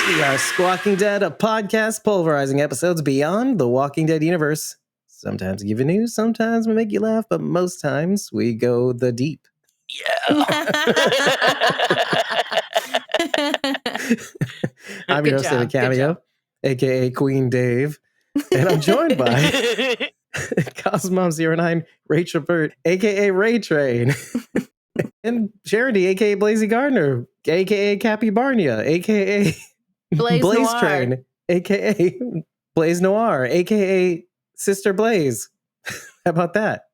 We are Squawking Dead, a podcast pulverizing episodes beyond the Walking Dead universe. Sometimes we give you news, sometimes we make you laugh, but most times we go the deep. Yeah. I'm your host, David Cameo, aka Queen Dave, and I'm joined by Cosmom09, Rachel Burt, aka Ray Train, and Charity, aka Blazy Gardner, aka Cappy Barnia, aka Blaze Train, aka Blaze Noir, aka Sister Blaze. How about that?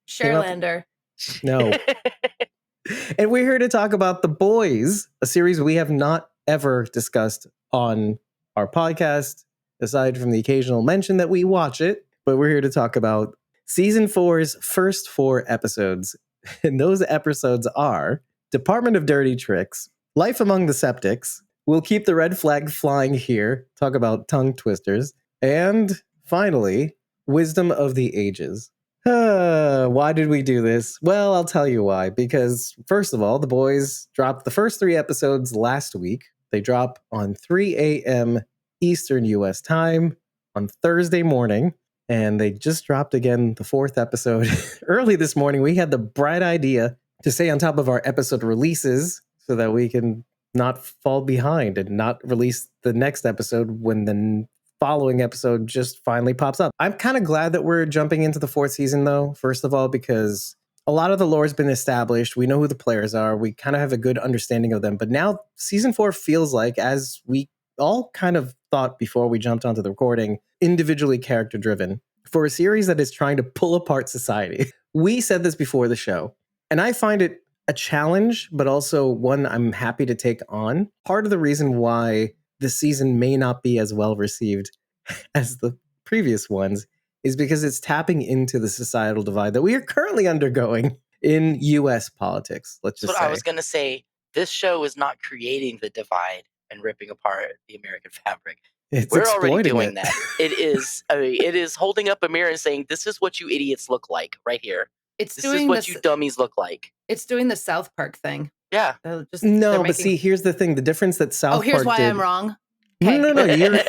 Sherlander. No. And we're here to talk about The Boys, a series we have not ever discussed on our podcast, aside from the occasional mention that we watch it. But we're here to talk about season 4's first 4 episodes. And those episodes are Department of Dirty Tricks, Life Among the Septics, We'll Keep the Red Flag Flying Here, talk about tongue twisters, and finally, Wisdom of the Ages. Why did we do this? Well, I'll tell you why. Because, first of all, The Boys dropped the first 3 episodes last week. They drop on 3 a.m. Eastern U.S. time on Thursday morning. And they just dropped again the 4th episode early this morning. We had the bright idea to stay on top of our episode releases so that we can not fall behind and not release the next episode when the following episode just finally pops up. I'm kind of glad that we're jumping into the 4th season, though, first of all, because a lot of the lore has been established. We know who the players are. We kind of have a good understanding of them. But now season 4 feels like, as we all kind of thought before we jumped onto the recording, individually character driven for a series that is trying to pull apart society. We said this before the show, and I find it a challenge, but also one I'm happy to take on. Part of the reason why the season may not be as well received as the previous ones is because it's tapping into the societal divide that we are currently undergoing in U.S. politics. Let's just That's say. what I was going to say. This show is not creating the divide and ripping apart the American fabric. We're already doing that. It is holding up a mirror and saying, this is what you idiots look like right here. This is what you dummies look like. It's doing the South Park thing. Yeah. But see, here's the thing. The difference that South Park did... Oh, here's why I'm wrong. Okay. No. You're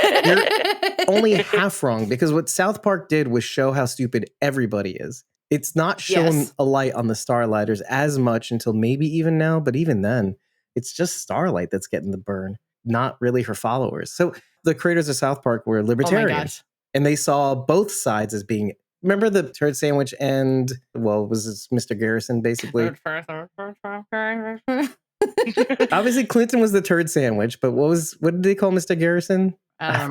only half wrong, because what South Park did was show how stupid everybody is. It's not shown a light on the Starlighters as much until maybe even now, but even then, it's just Starlight that's getting the burn, not really her followers. So the creators of South Park were libertarians, and they saw both sides as being... Remember the turd sandwich and, well, was this Mr. Garrison, basically? Obviously, Clinton was the turd sandwich, but what did they call Mr. Garrison? I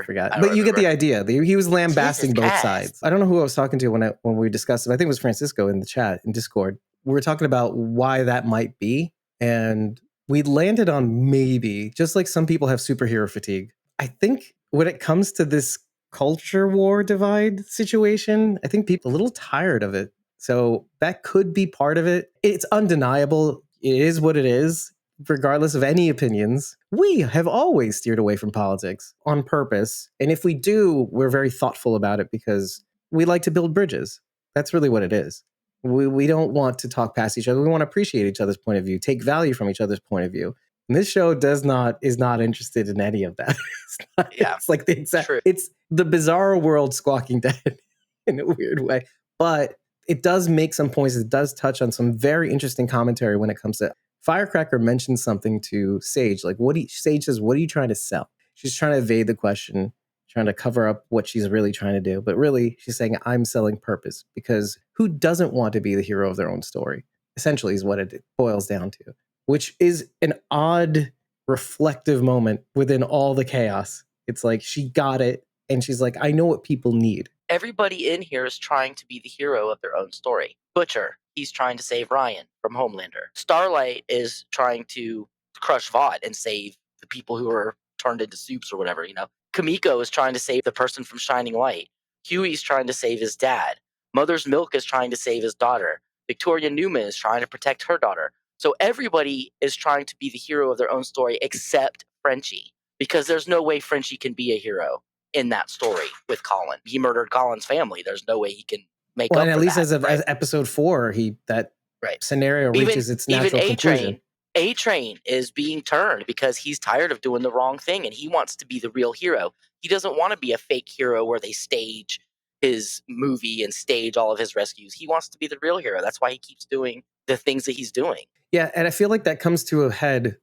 forgot. But you get the idea. He was lambasting both sides. I don't know who I was talking to when we discussed it. I think it was Francisco in the chat, in Discord. We were talking about why that might be, and we landed on maybe, just like some people have superhero fatigue. I think when it comes to this culture war divide situation, I think people are a little tired of it. So that could be part of it. It's undeniable. It is what it is, regardless of any opinions. We have always steered away from politics on purpose. And if we do, we're very thoughtful about it because we like to build bridges. That's really what it is. We don't want to talk past each other. We want to appreciate each other's point of view, take value from each other's point of view. And this show is not interested in any of that. It's like it's the bizarre world Squawking Dead in a weird way. But it does make some points. It does touch on some very interesting commentary when it comes to... Firecracker mentions something to Sage. Like, Sage says, what are you trying to sell? She's trying to evade the question, trying to cover up what she's really trying to do. But really, she's saying, I'm selling purpose. Because who doesn't want to be the hero of their own story? Essentially is what it boils down to. Which is an odd, reflective moment within all the chaos. It's like she got it, and she's like, I know what people need. Everybody in here is trying to be the hero of their own story. Butcher, he's trying to save Ryan from Homelander. Starlight is trying to crush Vought and save the people who are turned into soups or whatever, Kamiko is trying to save the person from Shining Light. Huey's trying to save his dad. Mother's Milk is trying to save his daughter. Victoria Newman is trying to protect her daughter. So everybody is trying to be the hero of their own story except Frenchie, because there's no way Frenchie can be a hero in that story with Colin. He murdered Colin's family. There's no way he can make up for that. And at least as of episode 4, that scenario reaches its natural conclusion. A-Train is being turned because he's tired of doing the wrong thing and he wants to be the real hero. He doesn't want to be a fake hero where they stage his movie and stage all of his rescues. He wants to be the real hero. That's why he keeps doing the things that he's doing. Yeah, and I feel like that comes to a head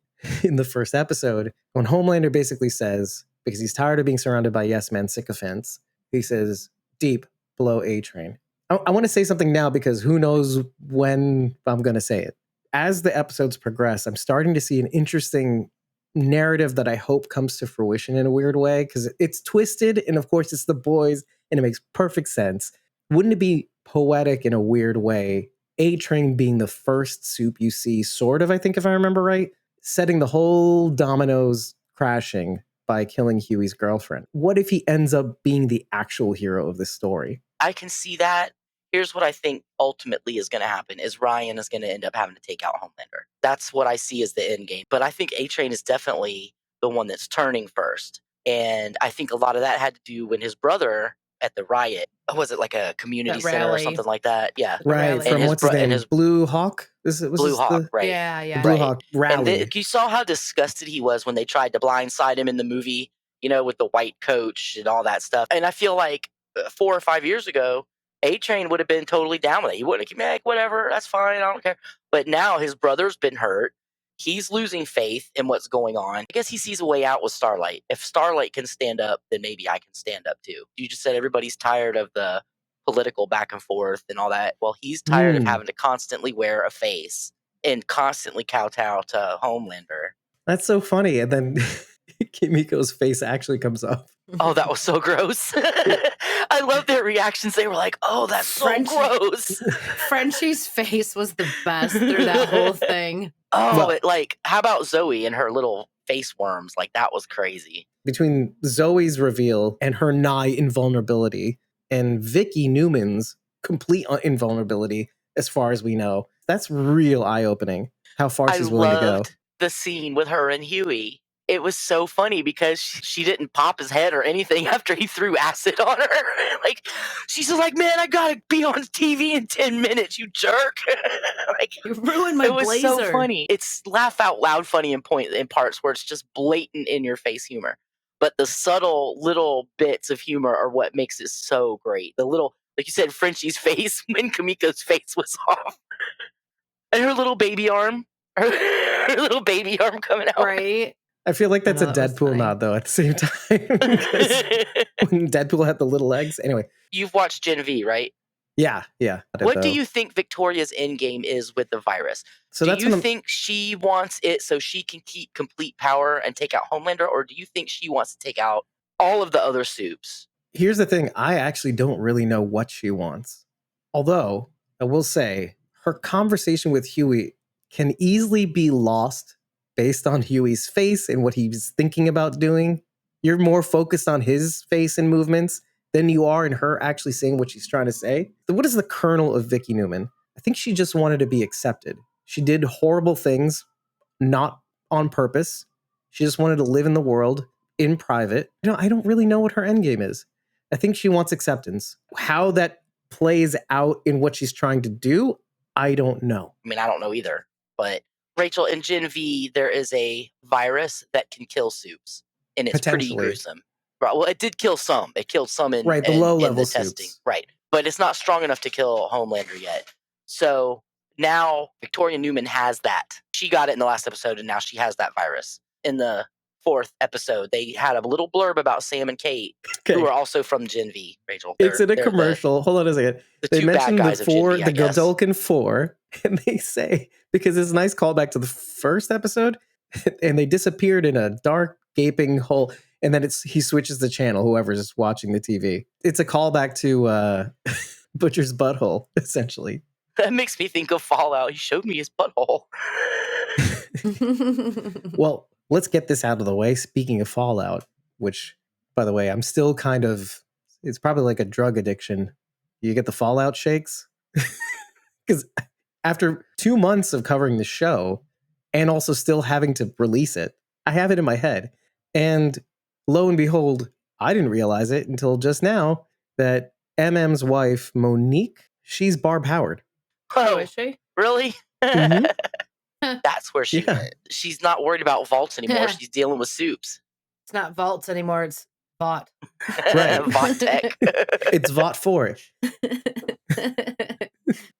in the first episode when Homelander basically says, because he's tired of being surrounded by yes men sycophants, he says, deep below A-Train. I want to say something now because who knows when I'm going to say it. As the episodes progress, I'm starting to see an interesting narrative that I hope comes to fruition in a weird way because it's twisted and of course it's the boys and it makes perfect sense. Wouldn't it be poetic in a weird way? A-Train being the first soup you see, sort of, I think if I remember right, setting the whole dominoes crashing by killing Huey's girlfriend. What if he ends up being the actual hero of this story? I can see that. Here's what I think ultimately is going to happen is Ryan is going to end up having to take out Homelander. That's what I see as the end game. But I think A-Train is definitely the one that's turning first. And I think a lot of that had to do when his brother at the riot, was it like a community center or something like that? Yeah. Right, Rally. from And what's his name? his Blue Hawk? Blue Hawk, right. Yeah. Blue Right. Hawk rally. And you saw how disgusted he was when they tried to blindside him in the movie, with the white coach and all that stuff. And I feel like 4 or 5 years ago, A-Train would have been totally down with it. He wouldn't have been like, whatever, that's fine, I don't care. But now his brother's been hurt. He's losing faith in what's going on. I guess he sees a way out with Starlight. If Starlight can stand up, then maybe I can stand up too. You just said everybody's tired of the political back and forth and all that. Well, he's tired of having to constantly wear a face and constantly kowtow to Homelander. That's so funny. And then Kimiko's face actually comes up. Oh, that was so gross. I love their reactions. They were like, oh, that's so gross. Frenchie's face was the best through that whole thing. Oh, how about Zoe and her little face worms? Like, that was crazy. Between Zoe's reveal and her nigh invulnerability and Vicky Newman's complete invulnerability, as far as we know, that's real eye-opening how far she's willing to go. The scene with her and Huey. It was so funny because she didn't pop his head or anything after he threw acid on her. Like, she's just like, man, I gotta be on TV in 10 minutes, you jerk. You ruined my blazer. It was so funny. It's laugh out loud funny in parts where it's just blatant in your face humor. But the subtle little bits of humor are what makes it so great. The little, like you said, Frenchie's face when Kamiko's face was off. And her little baby arm. Her little baby arm coming out. Right. I feel like that's a Deadpool nod, though, at the same time. When Deadpool had the little legs. Anyway. You've watched Gen V, right? Yeah. What do you think Victoria's endgame is with the virus? Do you think she wants it so she can keep complete power and take out Homelander? Or do you think she wants to take out all of the other soups? Here's the thing. I actually don't really know what she wants. Although, I will say, her conversation with Huey can easily be lost based on Huey's face and what he's thinking about doing. You're more focused on his face and movements than you are in her actually saying what she's trying to say. So what is the kernel of Vicky Newman? I think she just wanted to be accepted. She did horrible things, not on purpose. She just wanted to live in the world in private. I don't really know what her endgame is. I think she wants acceptance. How that plays out in what she's trying to do, I don't know. I mean, I don't know either. But Rachel, in Gen V, there is a virus that can kill soups, and it's pretty gruesome. Right. Well, it did kill some. It killed some in the low-level testing. soups. Right. But it's not strong enough to kill Homelander yet. So now Victoria Newman has that. She got it in the last episode, and now she has that virus. In the 4th episode, they had a little blurb about Sam and Kate, who are also from Gen V, Rachel. It's in a commercial. Hold on a second. They mentioned the Godolkin 4, and they say, because it's a nice callback to the first episode, and they disappeared in a dark, gaping hole, and then he switches the channel, whoever's watching the TV. It's a callback to Butcher's Butthole, essentially. That makes me think of Fallout. He showed me his butthole. Well, let's get this out of the way. Speaking of Fallout, which, by the way, I'm still it's probably like a drug addiction. You get the Fallout shakes? Because after 2 months of covering the show and also still having to release it, I have it in my head. And lo and behold, I didn't realize it until just now that MM's wife, Monique, she's Barb Howard. Oh, is she? Really? Mm-hmm. That's where she went. She's not worried about vaults anymore. She's dealing with soups. It's not vaults anymore. It's Vought. Right. Vought tech. It's Vought 4.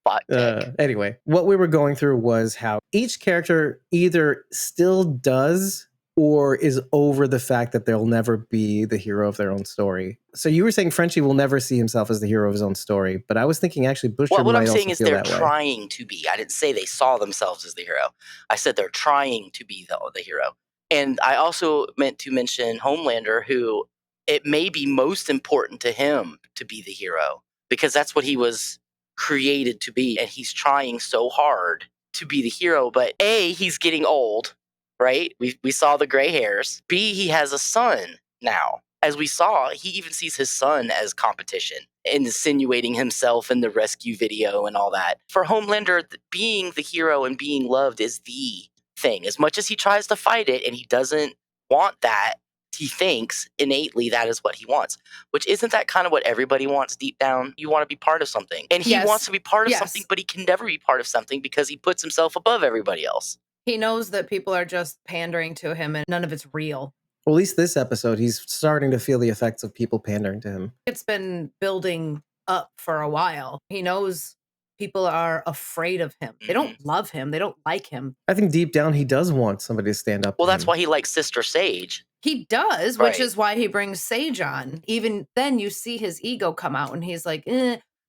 Vought tech. Anyway, what we were going through was how each character either still does or is over the fact that they'll never be the hero of their own story. So you were saying Frenchie will never see himself as the hero of his own story, but I was thinking actually Butcher Well, what might I'm also saying is feel they're that way. trying to be. I didn't say they saw themselves as the hero. I said they're trying to be the hero. And I also meant to mention Homelander, who it may be most important to him to be the hero because that's what he was created to be. And he's trying so hard to be the hero. But A, he's getting old, right? We saw the gray hairs. B, he has a son now. As we saw, he even sees his son as competition, insinuating himself in the rescue video and all that. For Homelander, being the hero and being loved is the thing. As much as he tries to fight it and he doesn't want that, he thinks innately that is what he wants, which isn't that kind of what everybody wants deep down? You want to be part of something. And he wants to be part of something, but he can never be part of something because he puts himself above everybody else. He knows that people are just pandering to him and none of it's real. Well, at least this episode, he's starting to feel the effects of people pandering to him. It's been building up for a while. He knows people are afraid of him. They don't love him. They don't like him. I think deep down, he does want somebody to stand up. Well, that's why he likes Sister Sage. He does, which is why he brings Sage on. Even then, you see his ego come out and he's like,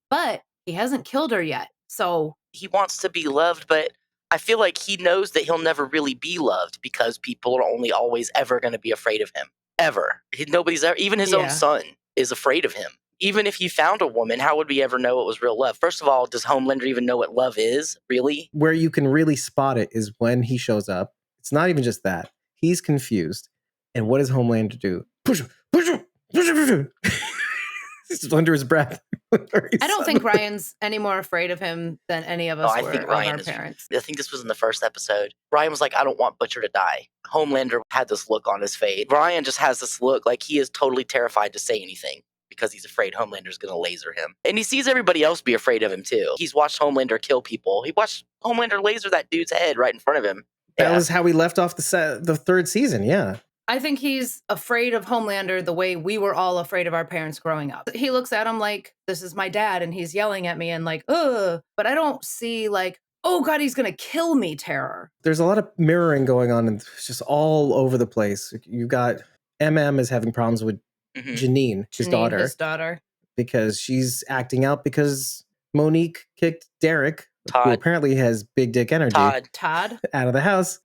but he hasn't killed her yet. So he wants to be loved, but I feel like he knows that he'll never really be loved because people are only always ever going to be afraid of him. Ever. Nobody's ever, even his own son is afraid of him. Even if he found a woman, how would we ever know it was real love? First of all, does Homelander even know what love is, really? Where you can really spot it is when he shows up. It's not even just that. He's confused. And what does Homelander do? Push him, push him, push him, push him. He's under his breath. I don't think Ryan's any more afraid of him than any of us were. I think Ryan is. Parents. I think this was in the first episode. Ryan was like, I don't want Butcher to die. Homelander had this look on his face. Ryan just has this look like he is totally terrified to say anything because he's afraid Homelander's going to laser him. And he sees everybody else be afraid of him, too. He's watched Homelander kill people. He watched Homelander laser that dude's head right in front of him. That was how we left off the third season, yeah. I think he's afraid of Homelander the way we were all afraid of our parents growing up. He looks at him like, this is my dad, and he's yelling at me and like, ugh. But I don't see like, oh God, he's going to kill me terror. There's a lot of mirroring going on and it's just all over the place. You got MM is having problems with Janine, his daughter. Because she's acting out because Monique kicked Derek, who apparently has big dick energy. Todd. Out of the house.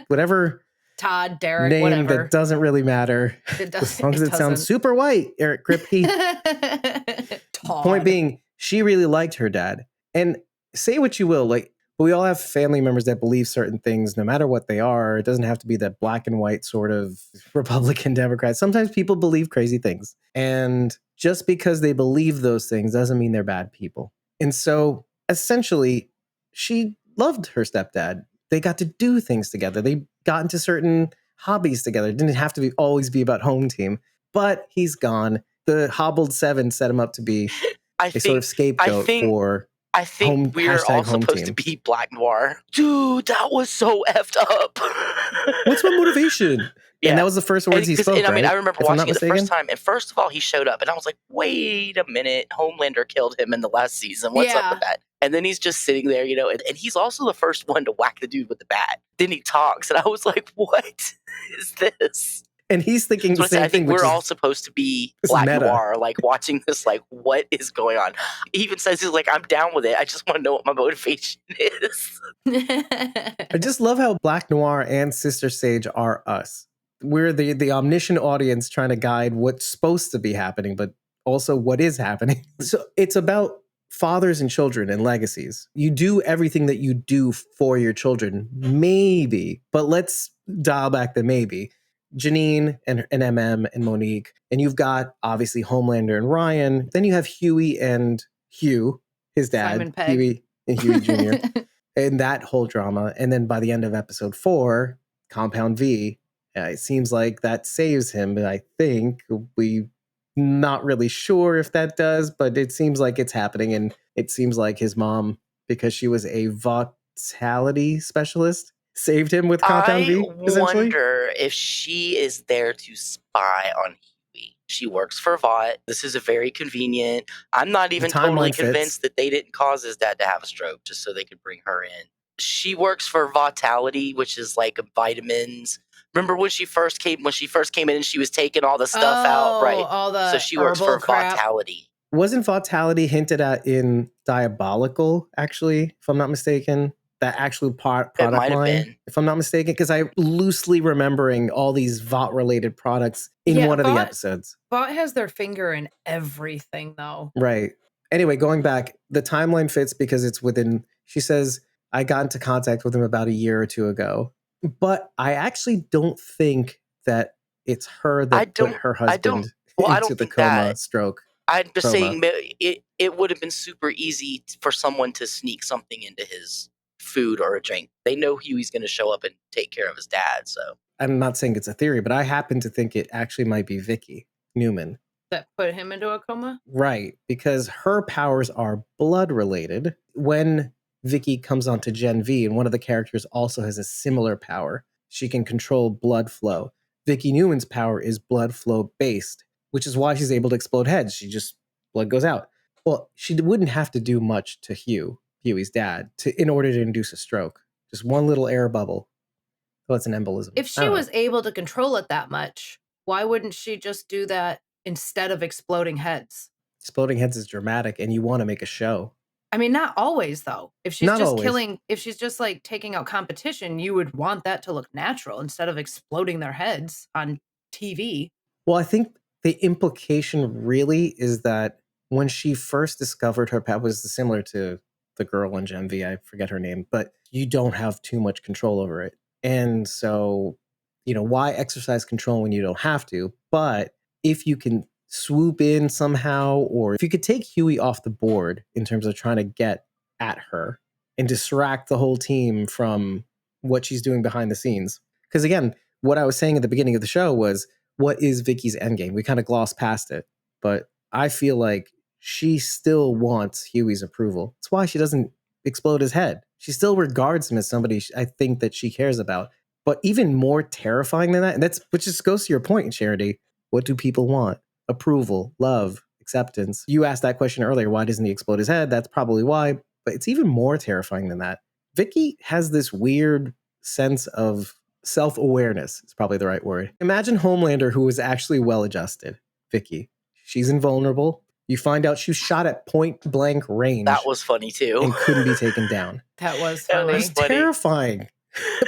Whatever. Todd, Derek, name whatever. That doesn't really matter. As long as it sounds super white, Eric Kripke. Point being, she really liked her dad. And say what you will, like, we all have family members that believe certain things, no matter what they are. It doesn't have to be that black and white sort of Republican Democrat. Sometimes people believe crazy things. And just because they believe those things doesn't mean they're bad people. And so essentially, she loved her stepdad. They got to do things together. They got into certain hobbies together. It didn't have to always be about home team. But he's gone. The Hobbled Seven set him up to be sort of scapegoat for I think we're all supposed to be Black Noir. Dude, that was so effed up. What's my motivation? Yeah. And that was the first words he spoke, and, I mean, right? I remember watching it the first time, and first of all, he showed up, and I was like, wait a minute, Homelander killed him in the last season. What's up with that? And then he's just sitting there, and he's also the first one to whack the dude with the bat. Then he talks, and I was like, what is this? And he's thinking the same thing. I think we're all supposed to be Black Noir, like watching this, like, what is going on? He even says, he's like, I'm down with it. I just want to know what my motivation is. I just love how Black Noir and Sister Sage are us. We're the omniscient audience trying to guide what's supposed to be happening, but also what is happening. So it's about fathers and children and legacies. You do everything that you do for your children, maybe, but let's dial back the maybe. Janine and MM and Monique, and you've got obviously Homelander and Ryan. Then you have Huey and Hugh, his dad, Huey and Huey Jr. and that whole drama. And then by the end of episode 4, Compound V, it seems like that saves him. But I think we not really sure if that does, but it seems like it's happening. And it seems like his mom, because she was a Vought vitality specialist saved him with Compound I V, essentially. wonder if she is there to spy on Huey. She works for Vought. This is a very convenient. I'm not even totally timeline fits. convinced that they didn't cause his dad to have a stroke just so they could bring her in. She works for Vitality, which is like vitamins. Remember when she first came in and she was taking all the stuff out, right? All the So she works for herbal crap. Vitality. Wasn't Vitality hinted at in Diabolical, actually, if I'm not mistaken? That actual product might have line, been. if I'm not mistaken, because I'm loosely remembering all these Vought-related products in one of the episodes. Vought has their finger in everything, though. Right. Anyway, going back, the timeline fits because it's within, she says, I got into contact with him about a year or two ago. But I actually don't think that it's her that put her husband into the coma stroke. I'm just saying it would have been super easy for someone to sneak something into his food or a drink. They know Huey's going to show up and take care of his dad. So I'm not saying it's a theory, but I happen to think it actually might be Vicky Newman. That put him into a coma? Right, because her powers are blood related. When Vicky comes onto Gen V, and one of the characters also has a similar power, she can control blood flow. Vicky Newman's power is blood flow based, which is why she's able to explode heads. Blood goes out. Well, she wouldn't have to do much to Huey's dad, in order to induce a stroke. Just one little air bubble. So it's an embolism. If she was able to control it that much, why wouldn't she just do that instead of exploding heads? Exploding heads is dramatic, and you want to make a show. I mean, not always, though. If she's if she's just like taking out competition, you would want that to look natural instead of exploding their heads on TV. Well, I think the implication really is that when she first discovered her power, was similar to the girl in Gen V, I forget her name, but you don't have too much control over it. And so, why exercise control when you don't have to? But if you can swoop in somehow, or if you could take Huey off the board in terms of trying to get at her and distract the whole team from what she's doing behind the scenes. Because again, what I was saying at the beginning of the show was, what is Vicky's endgame? We kind of glossed past it, but I feel like she still wants Huey's approval. That's why she doesn't explode his head. She still regards him as somebody I think that she cares about. But even more terrifying than that, and which just goes to your point, Charity. What do people want? Approval, love, acceptance. You asked that question earlier. Why doesn't he explode his head? That's probably why. But it's even more terrifying than that. Vicky has this weird sense of self-awareness is probably the right word. Imagine Homelander, who was actually well-adjusted. Vicky. She's invulnerable. You find out she was shot at point-blank range. That was funny, too. And couldn't be taken down. That was funny. That was funny. Terrifying.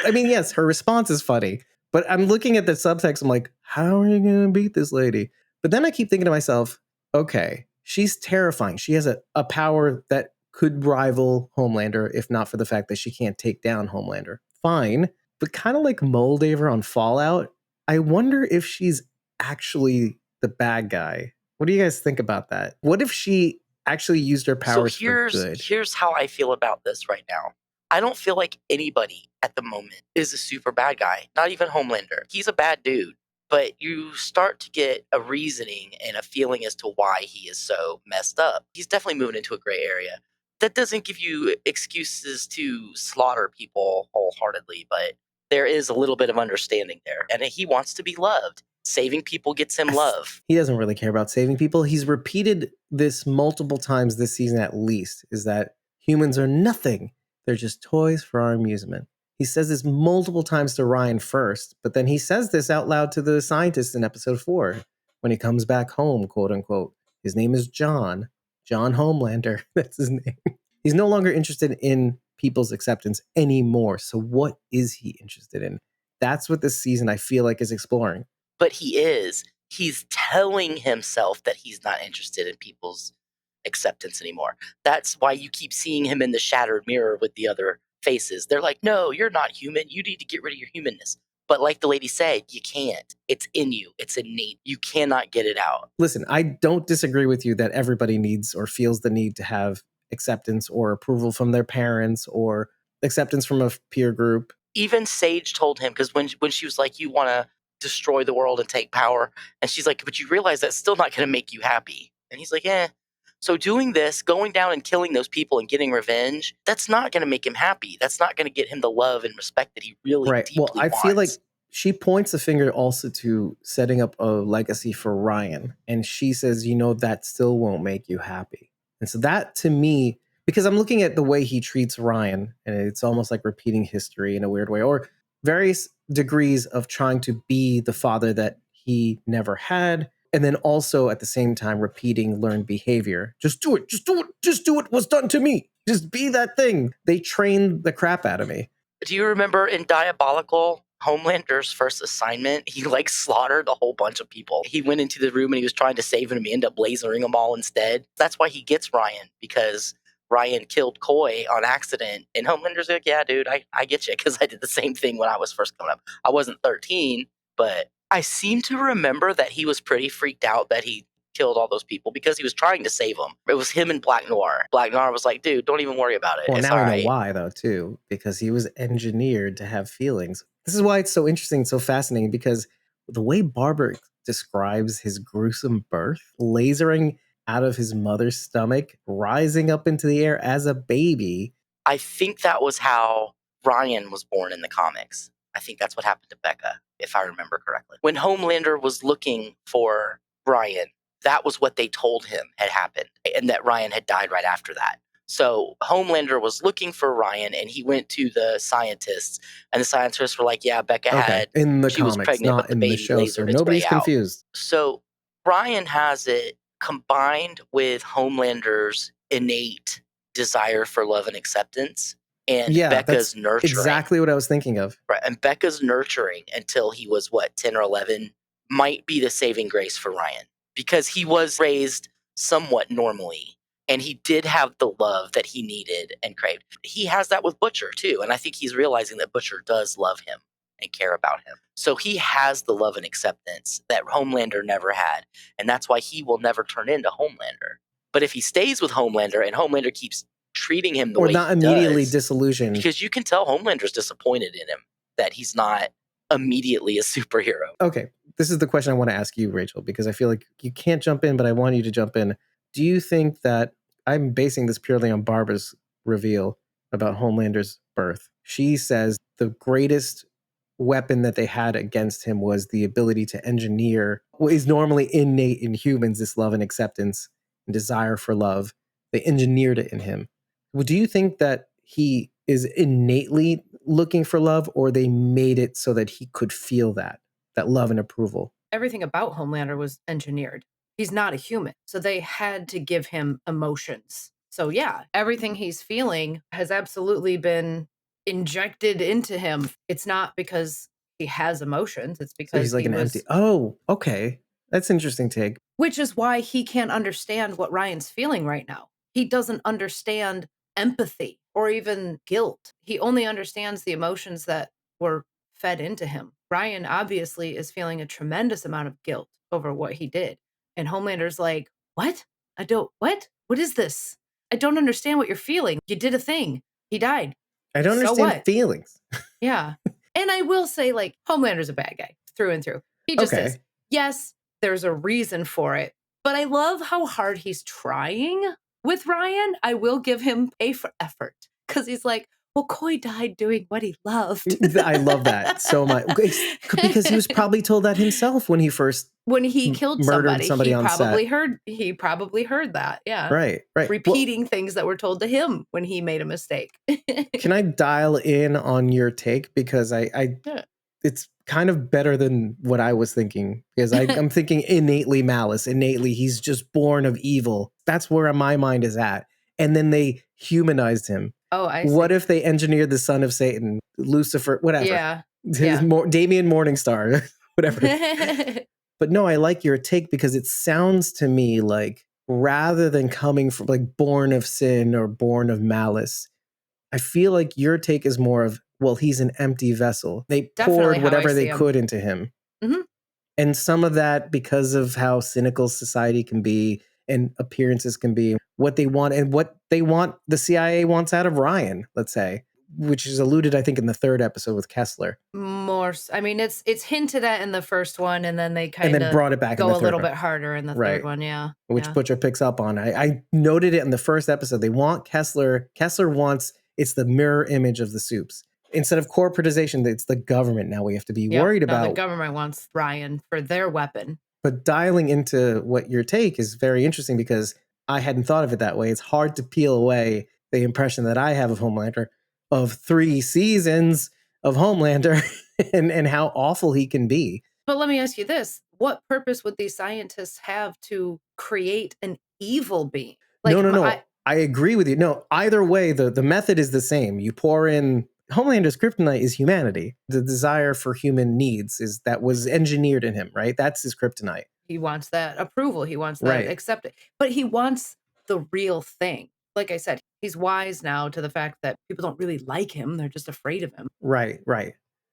I mean, yes, her response is funny. But I'm looking at the subtext. I'm like, how are you going to beat this lady? But then I keep thinking to myself, okay, she's terrifying. She has a power that could rival Homelander, if not for the fact that she can't take down Homelander. Fine. But kind of like Moldaver on Fallout, I wonder if she's actually the bad guy. What do you guys think about that? What if she actually used her powers for good? Here's how I feel about this right now. I don't feel like anybody at the moment is a super bad guy, not even Homelander. He's a bad dude, but you start to get a reasoning and a feeling as to why he is so messed up. He's definitely moving into a gray area. That doesn't give you excuses to slaughter people wholeheartedly, but there is a little bit of understanding there. And he wants to be loved. Saving people gets him love. He doesn't really care about saving people. He's repeated this multiple times this season at least, is that humans are nothing. They're just toys for our amusement. He says this multiple times to Ryan first, but then he says this out loud to the scientist in episode 4 when he comes back home, quote unquote. His name is John Homelander. That's his name. He's no longer interested in people's acceptance anymore. So what is he interested in? That's what this season I feel like is exploring. But he's telling himself that he's not interested in people's acceptance anymore. That's why you keep seeing him in the shattered mirror with the other faces. They're like, no, you're not human. You need to get rid of your humanness. But like the lady said, you can't. It's in you. It's innate. You cannot get it out. Listen, I don't disagree with you that everybody needs or feels the need to have acceptance or approval from their parents or acceptance from a peer group. Even Sage told him, because when she was like, you want to destroy the world and take power, and she's like, but you realize that's still not going to make you happy. And he's like, So doing this, going down and killing those people and getting revenge, that's not going to make him happy. That's not going to get him the love and respect that he really Right. deeply Well, I feel like wants. she points the finger also to setting up a legacy for Ryan. And she says, that still won't make you happy. And so that to me, because I'm looking at the way he treats Ryan, and it's almost like repeating history in a weird way, or various degrees of trying to be the father that he never had. And then also at the same time repeating learned behavior. Just do it. Just do it. Just do it. What's done to me. Just be that thing. They trained the crap out of me. Do you remember in Diabolical, Homelander's first assignment, he slaughtered a whole bunch of people. He went into the room and he was trying to save them. He ended up lasering them all instead. That's why he gets Ryan, because Ryan killed Coy on accident. And Homelander's like, yeah, dude, I get you, because I did the same thing when I was first coming up. I wasn't 13, but I seem to remember that he was pretty freaked out that he killed all those people because he was trying to save them. It was him and Black Noir. Black Noir was like, dude, don't even worry about it. Well, it's now I know right. why, though, too, because he was engineered to have feelings. This is why it's so interesting, so fascinating, because the way Barber describes his gruesome birth, lasering out of his mother's stomach, rising up into the air as a baby. I think that was how Ryan was born in the comics. I think that's what happened to Becca, if I remember correctly. When Homelander was looking for Ryan, that was what they told him had happened, and that Ryan had died right after that. So Homelander was looking for Ryan, and he went to the scientists, and the scientists were like, yeah, Becca in the she was comics, pregnant, not but the in the baby show, lasered so its nobody's way confused. out. So Ryan has it combined with Homelander's innate desire for love and acceptance, and Becca's nurturing. Exactly what I was thinking of. Right, and Becca's nurturing until he was, 10 or 11, might be the saving grace for Ryan, because he was raised somewhat normally, and he did have the love that he needed and craved. He has that with Butcher, too, and I think he's realizing that Butcher does love him and care about him. So he has the love and acceptance that Homelander never had, and that's why he will never turn into Homelander. But if he stays with Homelander and Homelander keeps treating him the way he does, or not immediately disillusioned, because you can tell Homelander's disappointed in him, that he's not immediately a superhero. Okay, this is the question I want to ask you, Rachel, because I feel like you can't jump in, but I want you to jump in. Do you think that, I'm basing this purely on Barbara's reveal about Homelander's birth. She says the greatest weapon that they had against him was the ability to engineer what is normally innate in humans, this love and acceptance and desire for love. They engineered it in him. Well, do you think that he is innately looking for love, or they made it so that he could feel that love and approval? Everything about Homelander was engineered. He's not a human, so they had to give him emotions. So yeah, everything he's feeling has absolutely been injected into him. It's not because he has emotions, it's because So he's like he an was, empty. Oh, okay. That's an interesting take. which is why he can't understand what Ryan's feeling right now. He doesn't understand empathy or even guilt. He only understands the emotions that were fed into him. Ryan obviously is feeling a tremendous amount of guilt over what he did. And Homelander's like, what? What? What is this? I don't understand what you're feeling. You did a thing. He died. I don't So understand what? feelings. Yeah. And I will say, like, Homelander's a bad guy through and through. He just is. Yes, there's a reason for it. But I love how hard he's trying with Ryan. I will give him A for effort, because he's like, well, Coy died doing what he loved. I love that so much. Because he was probably told that himself when he first when he killed murdered somebody he on probably set. He probably heard that. Yeah. Right. Repeating things that were told to him when he made a mistake. Can I dial in on your take? Because Yeah. it's kind of better than what I was thinking, because I'm thinking innately malice, innately he's just born of evil. That's where my mind is at. And then they humanized him. Oh, I see. What if they engineered the son of Satan, Lucifer, whatever? Yeah. Damien Morningstar, whatever. But no, I like your take, because it sounds to me like, rather than coming from like born of sin or born of malice, I feel like your take is more of, well, he's an empty vessel. They poured whatever they could into him. Mm-hmm. And some of that because of how cynical society can be and appearances can be, what they want and what they want, the CIA wants out of Ryan, let's say. which is alluded, I think, in the third episode with Kessler. I mean, it's hinted at in the first one, and then they And kind then of brought it back in go the a third little one. bit harder in the Right. third one. Yeah. Which yeah. Butcher picks up on. I noted it in the first episode. They want Kessler wants, it's the mirror image of the Supes. Instead of corporatization, it's the government now we have to be worried Now about. the government wants Ryan for their weapon. But dialing into what your take is very interesting because I hadn't thought of it that way. It's hard to peel away the impression that I have of Homelander, of 3 seasons of Homelander and how awful he can be. But let me ask you this. What purpose would these scientists have to create an evil being? No. I agree with you. No, either way, the method is the same. You pour in Homelander's kryptonite is humanity. The desire for human needs that was engineered in him, right? That's his kryptonite. He wants that approval. He wants that acceptance. But he wants the real thing. Like I said, he's wise now to the fact that people don't really like him. They're just afraid of him. Right.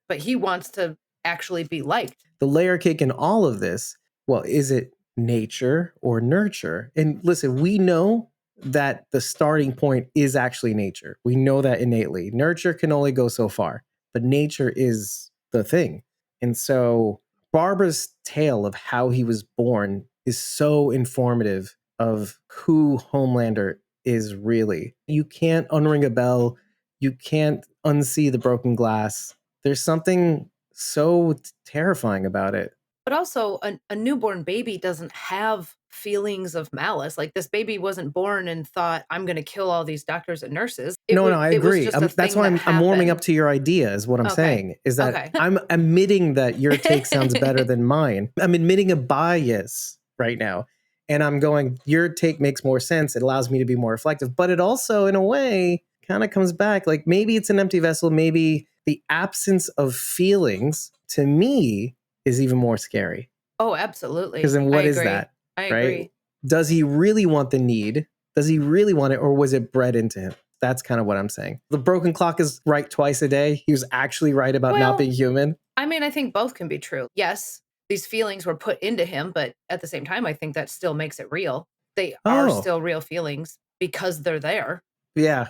But he wants to actually be liked. The layer cake in all of this, well, is it nature or nurture? And listen, we know that the starting point is actually nature. We know that innately. Nurture can only go so far, but nature is the thing. And so Barbara's tale of how he was born is so informative of who Homelander is really. You can't unring a bell. You can't unsee the broken glass. There's something so terrifying about it. But also, a newborn baby doesn't have feelings of malice. Like, this baby wasn't born and thought, I'm going to kill all these doctors and nurses. I agree. That's why I'm warming up to your idea, is what I'm saying. Is that I'm admitting that your take sounds better than mine. I'm admitting a bias right now. And I'm going, your take makes more sense. It allows me to be more reflective. But it also, in a way, kind of comes back. Like, maybe it's an empty vessel. Maybe the absence of feelings, to me, is even more scary. Oh, absolutely. Because then what is that? I agree. Does he really want the need? Does he really want it? Or was it bred into him? That's kind of what I'm saying. The broken clock is right twice a day. He was actually right about not being human. I mean, I think both can be true. Yes, these feelings were put into him, but at the same time, I think that still makes it real. They are still real feelings because they're there. Yeah.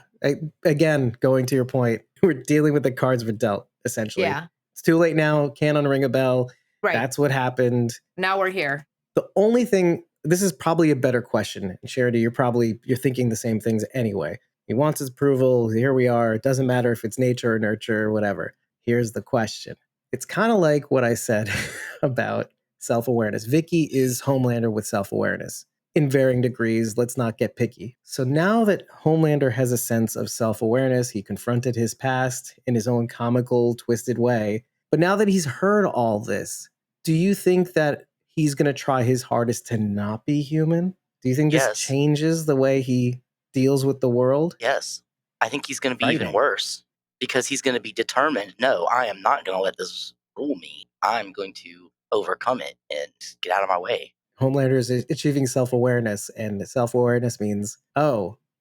Again, going to your point, we're dealing with the cards we're dealt, essentially. Yeah. It's too late now. Can't unring a bell. Right. That's what happened. Now we're here. The only thing, this is probably a better question. And Charity, you're thinking the same things anyway. He wants his approval. Here we are. It doesn't matter if it's nature or nurture or whatever. Here's the question. It's kind of like what I said about self-awareness. Vicky is Homelander with self-awareness in varying degrees. Let's not get picky. So now that Homelander has a sense of self-awareness, he confronted his past in his own comical, twisted way. But now that he's heard all this, do you think that he's going to try his hardest to not be human? Do you think this changes the way he deals with the world? Yes. I think he's going to be even worse because he's going to be determined. No, I am not going to let this rule me. I'm going to overcome it and get out of my way. Homelander is achieving self-awareness, and self-awareness means,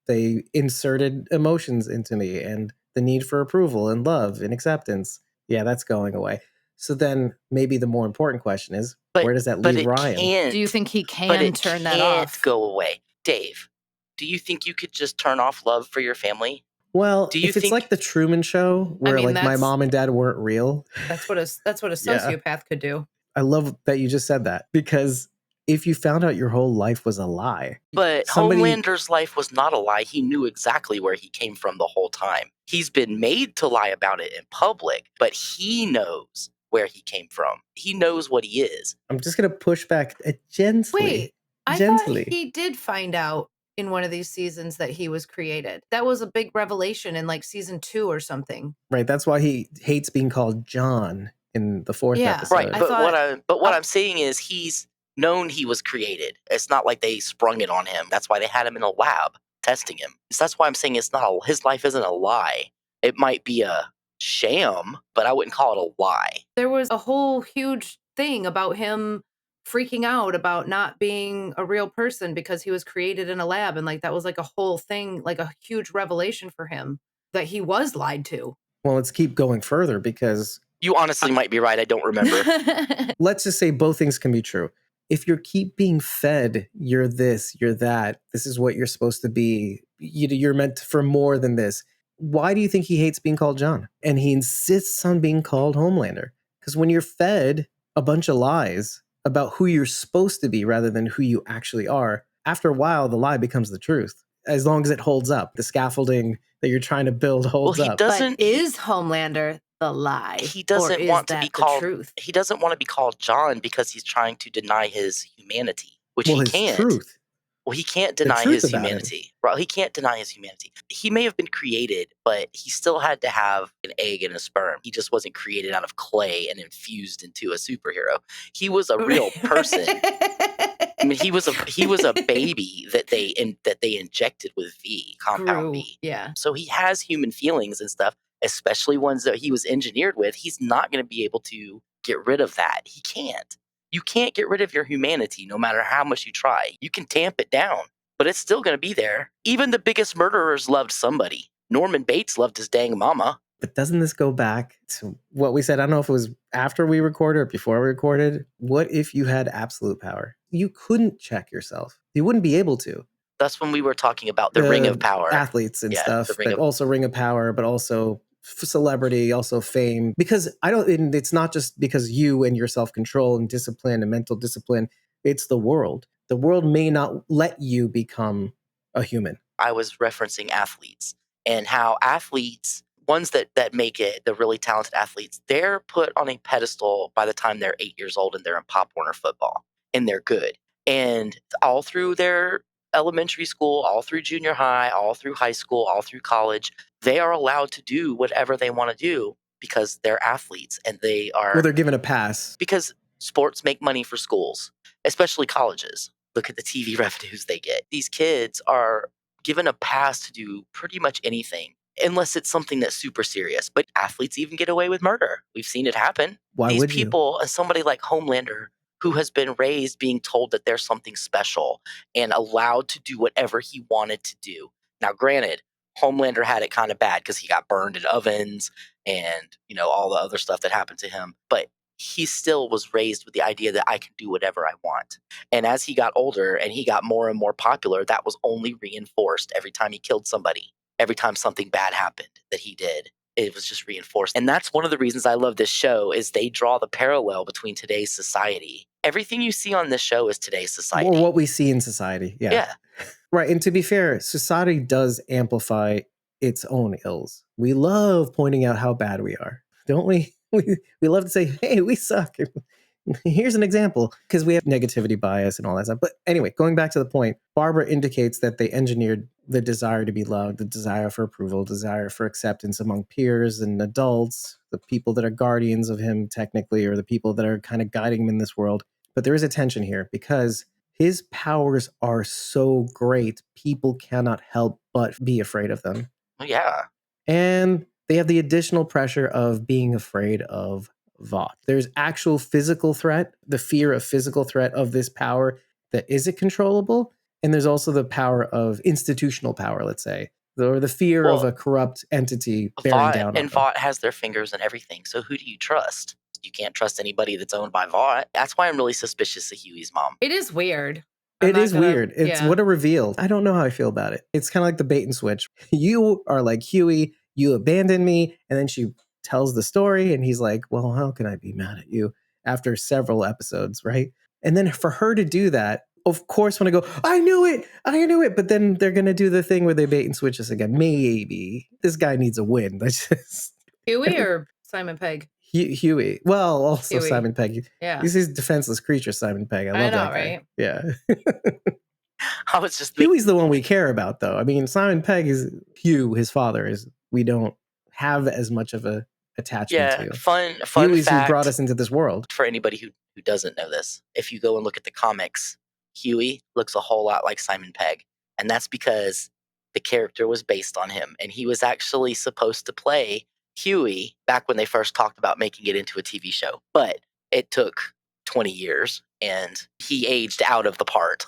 they inserted emotions into me and the need for approval and love and acceptance. Yeah, that's going away. So then maybe the more important question is, where does that leave Ryan? Do you think he can turn that off? Go away. Dave, do you think you could just turn off love for your family? Well, if it's like the Truman Show, where my mom and dad weren't real. That's what a sociopath could do. I love that you just said that, because if you found out your whole life was a lie. But Homelander's life was not a lie. He knew exactly where he came from the whole time. He's been made to lie about it in public, but he knows where he came from. He knows what he is. I'm just going to push back gently. Wait, I thought he did find out in one of these seasons that he was created. That was a big revelation in like season 2 or something. Right. That's why he hates being called John in the 4th episode. Right. But what I'm saying is he's known he was created. It's not like they sprung it on him. That's why they had him in a lab testing him. So that's why I'm saying his life isn't a lie. It might be a sham, but I wouldn't call it a lie. There was a whole huge thing about him freaking out about not being a real person because he was created in a lab, and like that was like a whole thing, like a huge revelation for him that he was lied to. Well, let's keep going further, because you honestly might be right. I don't remember. Let's just say both things can be true. If you keep being fed, you're this, you're that, this is what you're supposed to be, you're meant for more than this, Why do you think he hates being called John? And he insists on being called Homelander. Because when you're fed a bunch of lies about who you're supposed to be rather than who you actually are, after a while, the lie becomes the truth. As long as it holds up, the scaffolding that you're trying to build holds up. But is Homelander the lie? He doesn't or is want to that be the called. truth? He doesn't want to be called John because he's trying to deny his humanity, which Well, he his can't. truth. Well, he can't deny truth his about him. humanity. Right? He can't deny his humanity. He may have been created, but he still had to have an egg and a sperm. He just wasn't created out of clay and infused into a superhero. He was a real person. I mean, he was a baby that they injected with compound V. Yeah. So he has human feelings and stuff, especially ones that he was engineered with. He's not going to be able to get rid of that. He can't. You can't get rid of your humanity no matter how much you try. You can tamp it down, but it's still going to be there. Even the biggest murderers loved somebody. Norman Bates loved his dang mama. But doesn't this go back to what we said? I don't know if it was after we recorded or before we recorded. What if you had absolute power? You couldn't check yourself. You wouldn't be able to. That's when we were talking about the Ring of Power. Athletes and stuff, the also Ring of Power, but also celebrity, also fame. Because it's not just because you and your self-control and discipline and mental discipline, it's the world. The world may not let you become a human. I was referencing athletes and how athletes, ones that make it, the really talented athletes, they're put on a pedestal by the time they're 8 years old and they're in Pop Warner football and they're good. And all through their elementary school, all through junior high, all through high school, all through college, they are allowed to do whatever they want to do because they're athletes and they are. Well, they're given a pass. Because sports make money for schools, especially colleges. Look at the TV revenues they get. These kids are given a pass to do pretty much anything, unless it's something that's super serious. But athletes even get away with murder. We've seen it happen. Why These would people, as somebody like Homelander, who has been raised being told that there's something special and allowed to do whatever he wanted to do. Now, granted, Homelander had it kind of bad because he got burned in ovens and, all the other stuff that happened to him. But he still was raised with the idea that I can do whatever I want. And as he got older and he got more and more popular, that was only reinforced every time he killed somebody, every time something bad happened that he did. It was just reinforced. And that's one of the reasons I love this show is they draw the parallel between today's society. Everything you see on this show is today's society. Or what we see in society. Yeah. Right. And to be fair, society does amplify its own ills. We love pointing out how bad we are, don't we? We love to say, hey, we suck. Here's an example, because we have negativity bias and all that stuff. But anyway, going back to the point, Barbara indicates that they engineered the desire to be loved, the desire for approval, desire for acceptance among peers and adults, the people that are guardians of him technically, or the people that are kind of guiding him in this world. But there is a tension here because his powers are so great, people cannot help but be afraid of them. Yeah. And they have the additional pressure of being afraid of Vought. There's actual physical threat, the fear of physical threat of this power that isn't controllable. And there's also the power of institutional power, let's say, or the fear of a corrupt entity bearing down on them. And Vought has their fingers in everything. So who do you trust? You can't trust anybody that's owned by Vought. That's why I'm really suspicious of Huey's mom. It is weird. It is weird. It's what a reveal. I don't know how I feel about it. It's kind of like the bait and switch. You are like Huey, you abandoned me, and then she tells the story and he's like, well, how can I be mad at you after several episodes, right? And then for her to do that, of course, when I go, I knew it, but then they're going to do the thing where they bait and switch us again. Maybe this guy needs a win. That's just Huey or Simon Pegg? Huey. Well, also Huey. Simon Pegg. Yeah. He's a defenseless creature, Simon Pegg. I love that guy. Right? Yeah. I was just Huey's the one we care about, though. I mean, Simon Pegg is Hugh, his father is. We don't have as much of a attachment to. Fun Huey's fact who brought us into this world. for anybody who doesn't know this. If you go and look at the comics, Huey looks a whole lot like Simon Pegg, and that's because the character was based on him, and he was actually supposed to play Huey back when they first talked about making it into a TV show, but it took 20 years and he aged out of the part.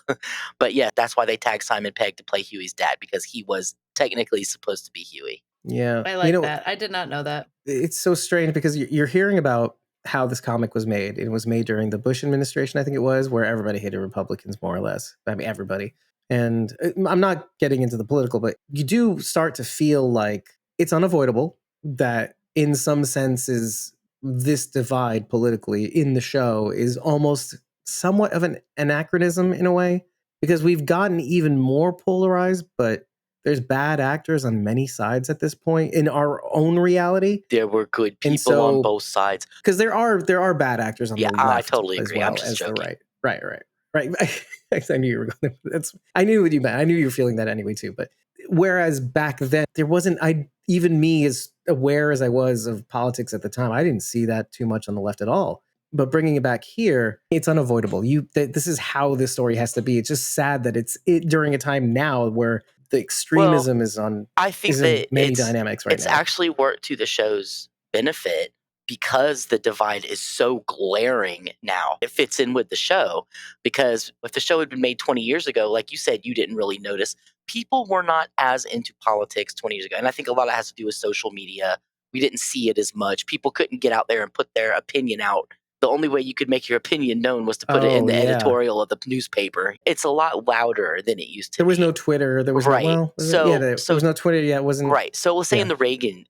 But yeah, that's why they tagged Simon Pegg to play Huey's dad, because he was technically supposed to be Huey. Yeah. I like that. I did not know that. It's so strange because you're hearing about how this comic was made. It was made during the Bush administration, I think it was, where everybody hated Republicans, more or less. I mean, everybody. And I'm not getting into the political, but you do start to feel like it's unavoidable that in some senses this divide politically in the show is almost somewhat of an anachronism in a way, because we've gotten even more polarized, but there's bad actors on many sides at this point in our own reality. There were good And people on so- both sides. Because there are bad actors on Yeah, the I left totally as agree. I'm well just as the joking. right. I knew you were going to. I knew what you meant. I knew you were feeling that anyway too. But whereas back then there wasn't, even me as aware as I was of politics at the time, I didn't see that too much on the left at all. But bringing it back here, it's unavoidable. This is how this story has to be. It's just sad that it's during a time now where the extremism is on. I think is in that many dynamics right it's now. actually worked to the show's benefit because the divide is so glaring now. It fits in with the show, because if the show had been made 20 years ago, like you said, you didn't really notice. People were not as into politics 20 years ago. And I think a lot of it has to do with social media. We didn't see it as much. People couldn't get out there and put their opinion out. The only way you could make your opinion known was to put it in the editorial of the newspaper. It's a lot louder than it used to be. There was no Twitter. There was right. there was no Twitter yet. Wasn't right. So we'll say in the Reagan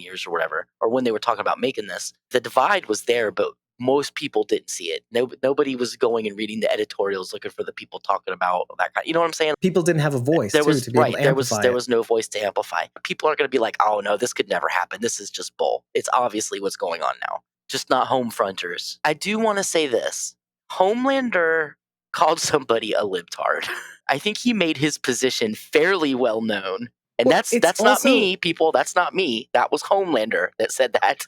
years or whatever, or when they were talking about making this, the divide was there, but most people didn't see it. Nobody was going and reading the editorials looking for the people talking about that kind. You know what I'm saying? People didn't have a voice to be able to amplify. There was no voice to amplify. People aren't going to be like, oh no, this could never happen. This is just bull. It's obviously what's going on now. Just not home fronters. I do want to say this. Homelander called somebody a libtard. I think he made his position fairly well known. And that's not me, people. That's not me. That was Homelander that said that.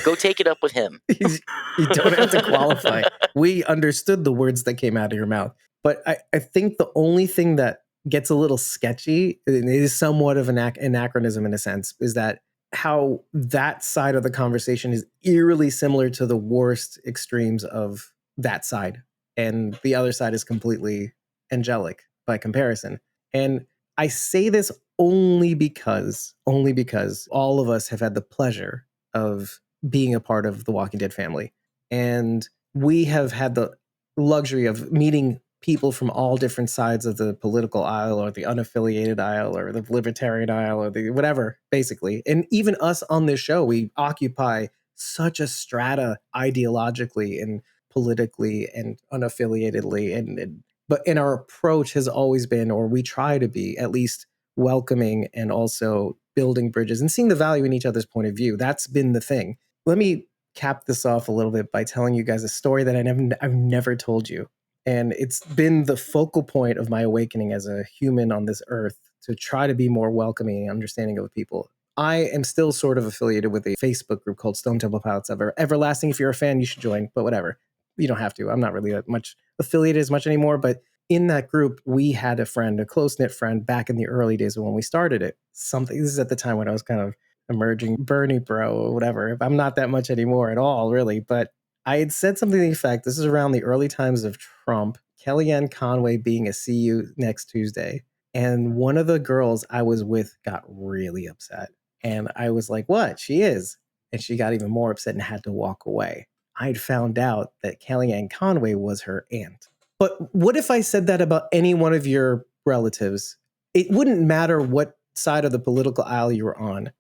Go take it up with him. You don't have to qualify. We understood the words that came out of your mouth. But I think the only thing that gets a little sketchy, and it is somewhat of an anachronism in a sense, is that how that side of the conversation is eerily similar to the worst extremes of that side. And the other side is completely angelic by comparison. And I say this only because all of us have had the pleasure of being a part of the Walking Dead family. And we have had the luxury of meeting people from all different sides of the political aisle, or the unaffiliated aisle, or the libertarian aisle, or the whatever, basically. And even us on this show, we occupy such a strata ideologically and politically and unaffiliatedly. But in our approach has always been, or we try to be at least, welcoming and also building bridges and seeing the value in each other's point of view. That's been the thing. Let me cap this off a little bit by telling you guys a story that I've never told you. And it's been the focal point of my awakening as a human on this earth, to try to be more welcoming and understanding of people. I am still sort of affiliated with a Facebook group called Stone Temple Pilots Everlasting. If you're a fan, you should join, but whatever. You don't have to. I'm not really that much affiliated as much anymore, but in that group, we had a friend, a close-knit friend back in the early days when we started it. This is at the time when I was kind of emerging Bernie bro or whatever. I'm not that much anymore at all, really. But I had said something to the effect, this is around the early times of Trump, Kellyanne Conway being a see you next Tuesday. And one of the girls I was with got really upset. And I was like, what? She is. And she got even more upset and had to walk away. I'd found out that Kellyanne Conway was her aunt. But what if I said that about any one of your relatives? It wouldn't matter what side of the political aisle you were on.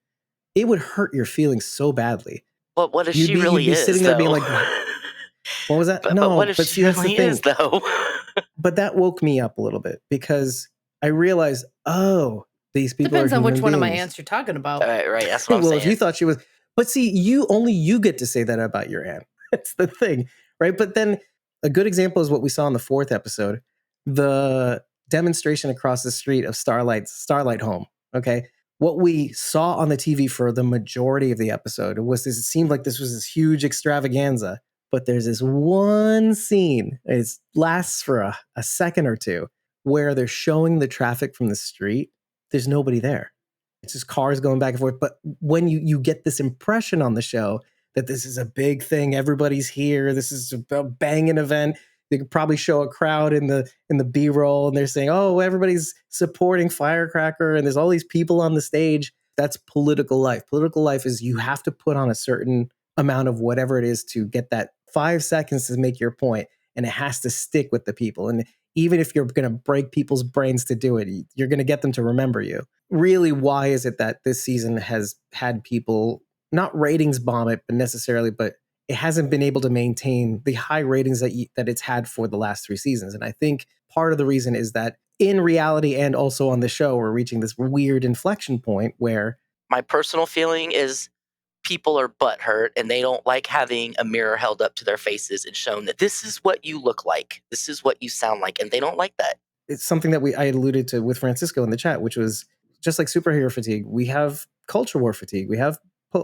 It would hurt your feelings so badly. But what if she really is, sitting there being like, what was that? But what if she really is, though? But that woke me up a little bit, because I realized, these people depends are on which human one of my beings. aunts you're talking about. Right. That's what I'm Well, saying. if you thought she was, but see, you get to say that about your aunt. That's the thing, right? But then a good example is what we saw in the 4th episode, the demonstration across the street of Starlight home. Okay. What we saw on the TV for the majority of the episode was this, it seemed like this was this huge extravaganza, but there's this one scene, it lasts for a second or two, where they're showing the traffic from the street. There's nobody there. It's just cars going back and forth. But when you get this impression on the show that this is a big thing, everybody's here, this is a banging event, they could probably show a crowd in the B-roll, and they're saying, oh, everybody's supporting Firecracker, and there's all these people on the stage. That's political life. Political life is you have to put on a certain amount of whatever it is to get that 5 seconds to make your point, and it has to stick with the people. And even if you're going to break people's brains to do it, you're going to get them to remember you. Really, why is it that this season has had people not ratings bomb it, but necessarily, but it hasn't been able to maintain the high ratings that it's had for the last 3 seasons? And I think part of the reason is that in reality and also on the show, we're reaching this weird inflection point where My personal feeling is people are butthurt and they don't like having a mirror held up to their faces and shown that this is what you look like, this is what you sound like, and they don't like that. it's something that I alluded to with Francisco in the chat, which was just like superhero fatigue. We have culture war fatigue. We have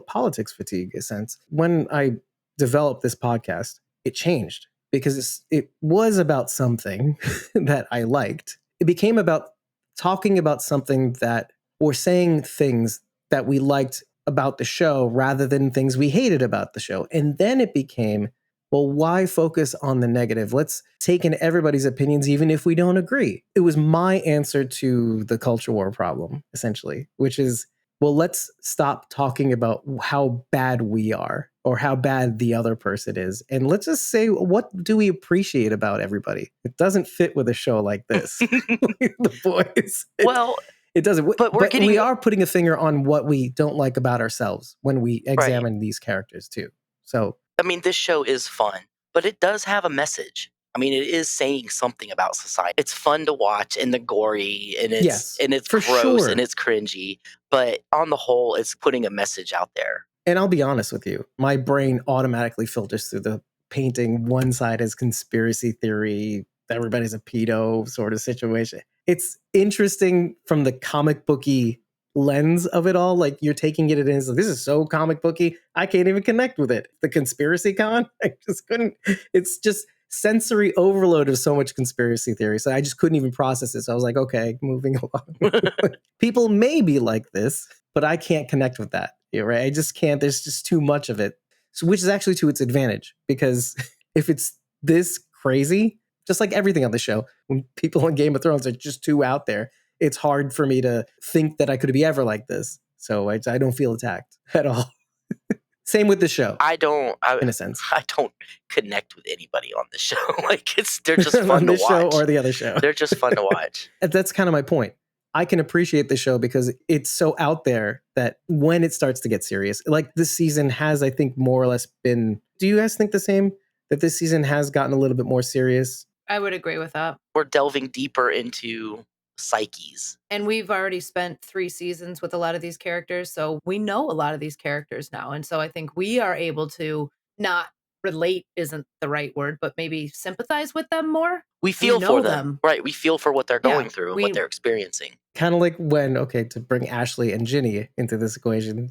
politics fatigue, in a sense. When I developed this podcast, it changed because it was about something that I liked. It became about talking about something that, or saying things that we liked about the show rather than things we hated about the show. And then it became, well, why focus on the negative? Let's take in everybody's opinions, even if we don't agree. It was my answer to the culture war problem, essentially, which is, well, let's stop talking about how bad we are or how bad the other person is. And let's just say, what do we appreciate about everybody? It doesn't fit with a show like this. The Boys. Well, it doesn't. but we are putting a finger on what we don't like about ourselves when we examine these characters too. So, I mean, this show is fun, but it does have a message. I mean, it is saying something about society. It's fun to watch and the gory and it's gross sure. and it's cringy. But on the whole, it's putting a message out there. And I'll be honest with you, my brain automatically filters through the painting one side as conspiracy theory, everybody's a pedo sort of situation. It's interesting from the comic booky lens of it all. Like, you're taking it in as, this is so comic booky, I can't even connect with it. The conspiracy con, I just couldn't. It's just sensory overload of so much conspiracy theory. So I just couldn't even process it. So I was like, okay, moving along. People may be like this, but I can't connect with that. Yeah, right? I just can't. There's just too much of it. So, which is actually to its advantage, because if it's this crazy, just like everything on the show, when people on Game of Thrones are just too out there, it's hard for me to think that I could be ever like this. So I don't feel attacked at all. Same with the show. In a sense, I don't connect with anybody on the show. Like, they're just fun on to this watch. show or the other show. They're just fun to watch. That's kind of my point. I can appreciate the show because it's so out there that when it starts to get serious, like this season has, I think, more or less been. Do you guys think the same? That this season has gotten a little bit more serious? I would agree with that. We're delving deeper into psyches. And we've already spent 3 seasons with a lot of these characters, so we know a lot of these characters now. And so I think we are able to not relate isn't the right word, but maybe sympathize with them more. We feel for them. Right. We feel for what they're going through and what they're experiencing. Kind of like when, okay, to bring Ashley and Ginny into this equation,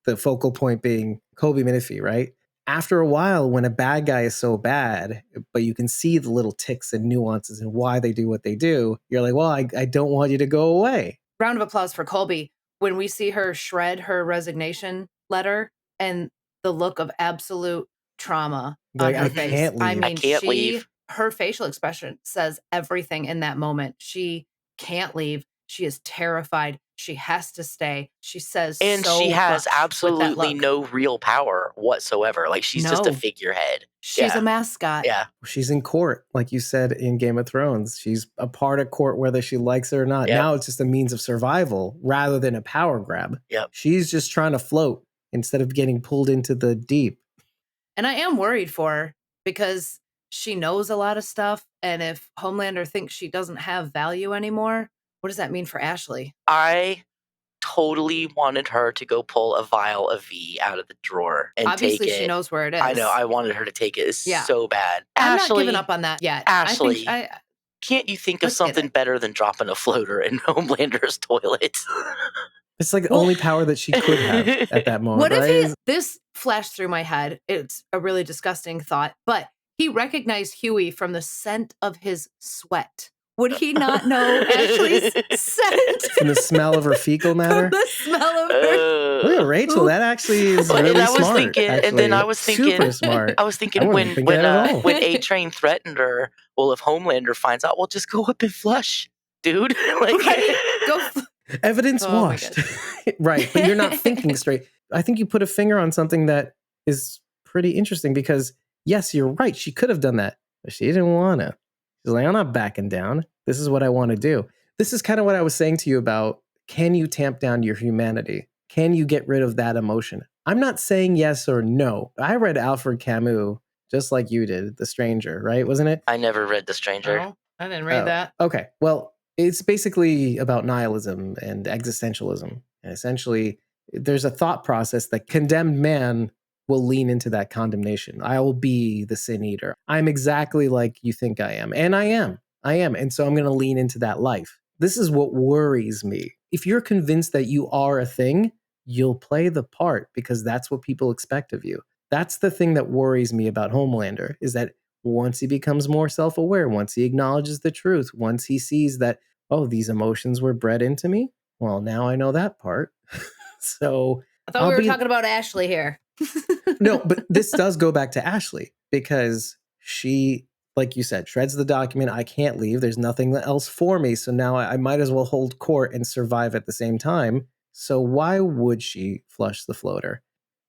the focal point being Kobe Menifee, right? After a while, when a bad guy is so bad, but you can see the little ticks and nuances and why they do what they do, you're like, well, I don't want you to go away. Round of applause for Colby. When we see her shred her resignation letter and the look of absolute trauma on her face. Can't leave. I mean, I can't leave. Her facial expression says everything in that moment. She can't leave. She is terrified. She has to stay. She says, and she has absolutely no real power whatsoever. Like, she's just a figurehead. She's a mascot. Yeah. She's in court, like you said in Game of Thrones. She's a part of court whether she likes it or not. Yep. Now it's just a means of survival rather than a power grab. Yep. She's just trying to float instead of getting pulled into the deep. And I am worried for her because she knows a lot of stuff. And if Homelander thinks she doesn't have value anymore, what does that mean for Ashley? I totally wanted her to go pull a vial of V out of the drawer and Obviously, take it. She knows where it is. I know. I wanted her to take it. It's so bad. I'm Ashley, not giving up on that yet. Ashley, can't you think of something better than dropping a floater in Homelander's toilet? It's like the only power that she could have at that moment. What right? if this flashed through my head? It's a really disgusting thought, but he recognized Huey from the scent of his sweat. Would he not know Ashley's scent? From the smell of her fecal matter? From the smell of her. Look at Rachel. That actually is really smart. And then I was thinking, super smart. I was thinking when A-Train threatened her, well, if Homelander finds out, well, just go up and flush, dude. Like, evidence washed. Right. But you're not thinking straight. I think you put a finger on something that is pretty interesting because, yes, you're right. She could have done that, but she didn't want to. She's like, I'm not backing down. This is what I want to do. This is kind of what I was saying to you about, can you tamp down your humanity? Can you get rid of that emotion? I'm not saying yes or no. I read Alfred Camus just like you did, The Stranger, right? Wasn't it? I never read The Stranger. No, I didn't read that. Okay. Well, it's basically about nihilism and existentialism. And essentially, there's a thought process that condemned man will lean into that condemnation. I will be the sin eater. I'm exactly like you think I am. And I am. And so I'm going to lean into that life. This is what worries me. If you're convinced that you are a thing, you'll play the part because that's what people expect of you. That's the thing that worries me about Homelander, is that once he becomes more self-aware, once he acknowledges the truth, once he sees that, oh, these emotions were bred into me, well, now I know that part. So I thought we were talking about Ashley here. No, but this does go back to Ashley because she, like you said, shreds the document. I can't leave. There's nothing else for me. So now I might as well hold court and survive at the same time. So why would she flush the floater?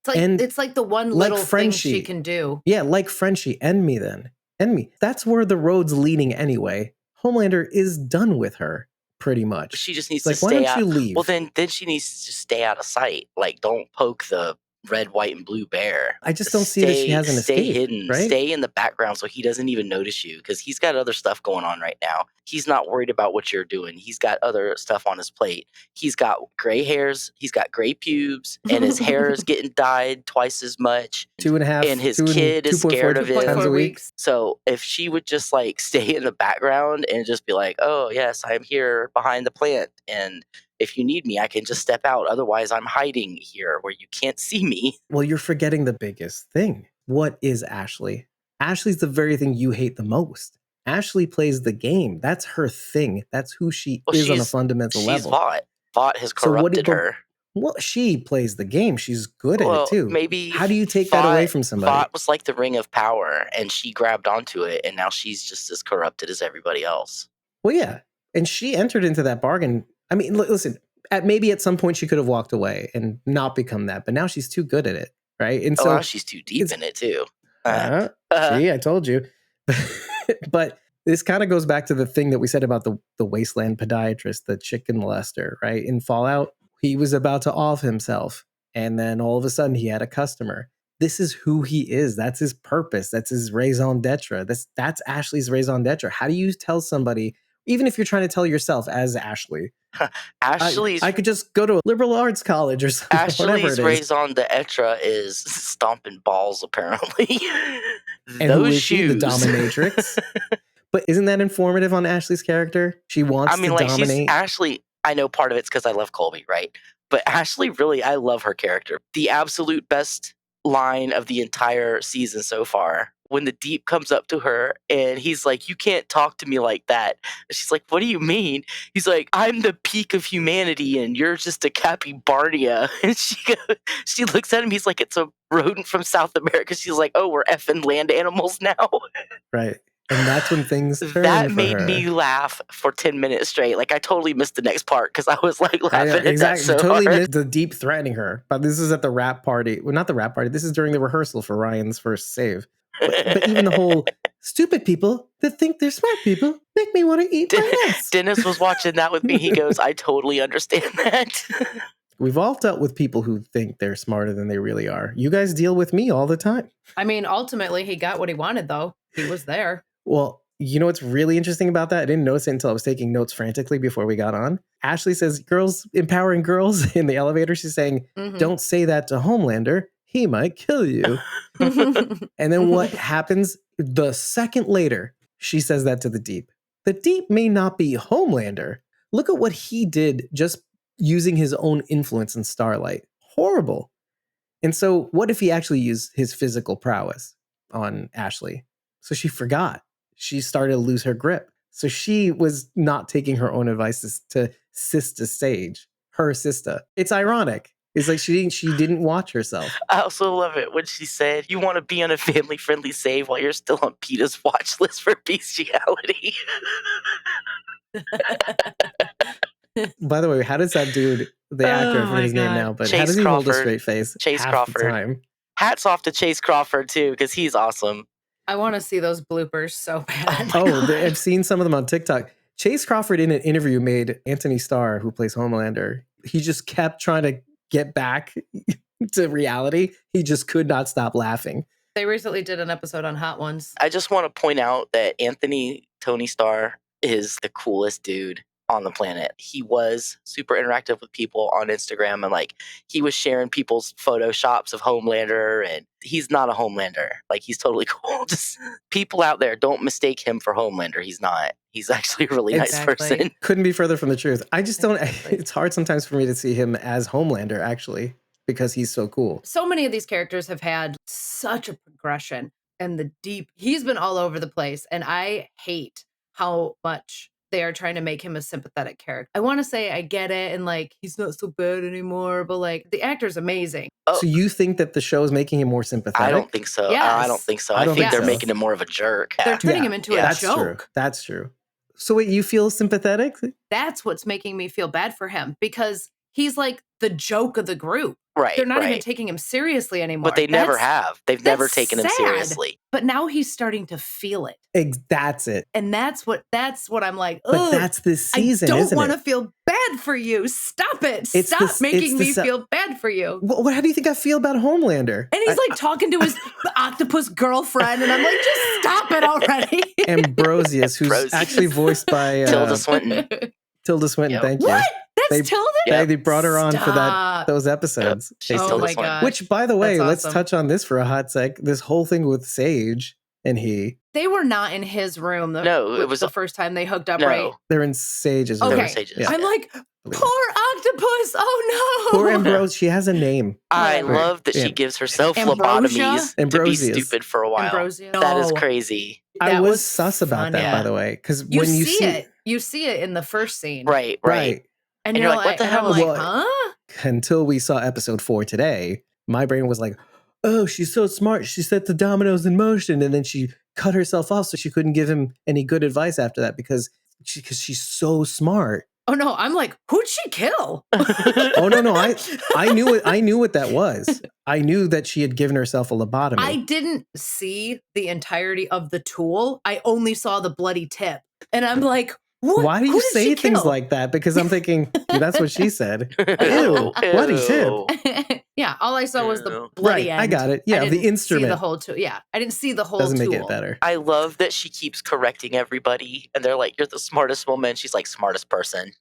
It's like the one little thing she can do. Yeah, like Frenchie. End me then. End me. That's where the road's leading anyway. Homelander is done with her, pretty much. She just needs to stay out. Why don't you leave? Well, then she needs to stay out of sight. Like, don't poke the red, white, and blue bear. I just don't see that she has an escape. Stay hidden. Right? Stay in the background so he doesn't even notice you because he's got other stuff going on right now. He's not worried about what you're doing. He's got other stuff on his plate. He's got gray hairs. He's got gray pubes, and his hair is getting dyed twice as much. 2.5. And his kid is scared of him. 2.4 weeks. So if she would just like stay in the background and just be like, oh, yes, I'm here behind the plant. And if you need me, I can just step out. Otherwise, I'm hiding here where you can't see me. Well, you're forgetting the biggest thing. What is Ashley? Ashley's the very thing you hate the most. Ashley plays the game. That's her thing. That's who she is on a fundamental level. She's Vought. Vought has corrupted her. Well, she plays the game. She's good at it too. Maybe how do you take that away from somebody? Vought was like the ring of power, and she grabbed onto it, and now she's just as corrupted as everybody else. Well, yeah, and she entered into that bargain. I mean, listen. Maybe at some point she could have walked away and not become that, but now she's too good at it, right? And so now she's too deep in it too. See, I told you. But this kind of goes back to the thing that we said about the wasteland podiatrist, the chicken molester, right? In Fallout, he was about to off himself, and then all of a sudden he had a customer. This is who he is. That's his purpose. That's his raison d'etre. That's Ashley's raison d'etre. How do you tell somebody, even if you're trying to tell yourself as Ashley, I could just go to a liberal arts college or something. Ashley's raison d'etre is stomping balls, apparently. And those shoes. The dominatrix. But isn't that informative on Ashley's character? She wants to dominate. Ashley, I know part of it's because I love Colby, right? But Ashley, really, I love her character. The absolute best line of the entire season so far, when the Deep comes up to her and he's like, you can't talk to me like that. And she's like, what do you mean? He's like, I'm the peak of humanity and you're just a capybara. And she looks at him. He's like, it's a rodent from South America. She's like, oh, we're effing land animals now. Right. And that's when things turn that for made her. me laugh for 10 minutes straight. Like, I totally missed the next part because I was like laughing at that so totally hard. Missed the Deep threatening her. But this is at the rap party. Well, not the rap party. This is during the rehearsal for Ryan's first save. But even the whole stupid people that think they're smart people make me want to eat my ass. Dennis was watching that with me. He goes, I totally understand that. We've all dealt with people who think they're smarter than they really are. You guys deal with me all the time. I mean, ultimately, he got what he wanted, though. He was there. Well, you know what's really interesting about that? I didn't notice it until I was taking notes frantically before we got on. Ashley says, girls, empowering girls in the elevator. She's saying, don't say that to Homelander. He might kill you. And then what happens the second later, she says that to the Deep. The Deep may not be Homelander. Look at what he did just using his own influence in Starlight. Horrible. And so what if he actually used his physical prowess on Ashley? So she forgot. She started to lose her grip. So she was not taking her own advice to Sister Sage, her sister. It's ironic. It's like she didn't watch herself. I also love it when she said, you want to be on a family-friendly save while you're still on PETA's watch list for bestiality. By the way, how does that dude, the actor, I forget his name now, but Chase how does he Crawford. hold a straight face Chase half Crawford. the time? Hats off to Chase Crawford, too, because he's awesome. I want to see those bloopers so bad. I've seen some of them on TikTok. Chase Crawford in an interview made Anthony Starr, who plays Homelander, he just kept trying to get back to reality. He just could not stop laughing. They recently did an episode on Hot Ones. I just want to point out that Tony Starr is the coolest dude on the planet. He was super interactive with people on Instagram, and like he was sharing people's photoshops of Homelander, and he's not a Homelander. Like he's totally cool. Just people out there, don't mistake him for Homelander. He's not. He's actually a really nice person. Couldn't be further from the truth. I just don't. It's hard sometimes for me to see him as Homelander, actually, because he's so cool. So many of these characters have had such a progression and he's been all over the place. And I hate how much they are trying to make him a sympathetic character. I want to say I get it and like he's not so bad anymore, but like the actor's amazing. So you think that the show is making him more sympathetic? I don't think so. Yes. I don't think so. I think they're making him more of a jerk. They're turning him into a joke. True. That's true. So wait, you feel sympathetic? That's what's making me feel bad for him because he's like the joke of the group. Right. They're not even taking him seriously anymore. But they never have. They've never taken him seriously. But now he's starting to feel it. That's it. And that's what I'm like, but that's this season, I isn't don't want it? to feel bad for you. Stop it. Stop making me feel bad for you. How do you think I feel about Homelander? And he's like talking to his octopus girlfriend, and I'm like, just stop it already. Ambrosius, who's actually voiced by Tilda Swinton. Tilda Swinton, thank you. What? That's Tilda? They brought her on for those episodes. She's oh Tilda my Swinton. God. Which, by the way, That's let's touch on this for a hot sec. This whole thing with Sage and he. They were not in his room. No, it was the first time they hooked up, no. right? They're in Sage's room. Okay. Yeah. I'm like, poor octopus. Oh no. Poor Ambrose. She has a name. I love that she gives herself lobotomies to be stupid for a while. Ambrosia? That is crazy. I was sus about that, by the way, because when you see it, you see it in the first scene. Right. And you're like, what the hell? I'm like, huh? Until we saw episode 4 today, my brain was like, oh, she's so smart. She set the dominoes in motion. And then she cut herself off so she couldn't give him any good advice after that because she's so smart. Oh no, I'm like, who'd she kill? Oh no, I knew what that was. I knew that she had given herself a lobotomy. I didn't see the entirety of the tool. I only saw the bloody tip. And I'm like, what? Why do you say things like that? Because I'm thinking, that's what she said. Ew, bloody tip. Yeah, all I saw was the bloody end. I got it. Yeah, the instrument. See the whole tool. Yeah, I didn't see the whole Doesn't tool. make it better. I love that she keeps correcting everybody, and they're like, "You're the smartest woman." She's like, "Smartest person."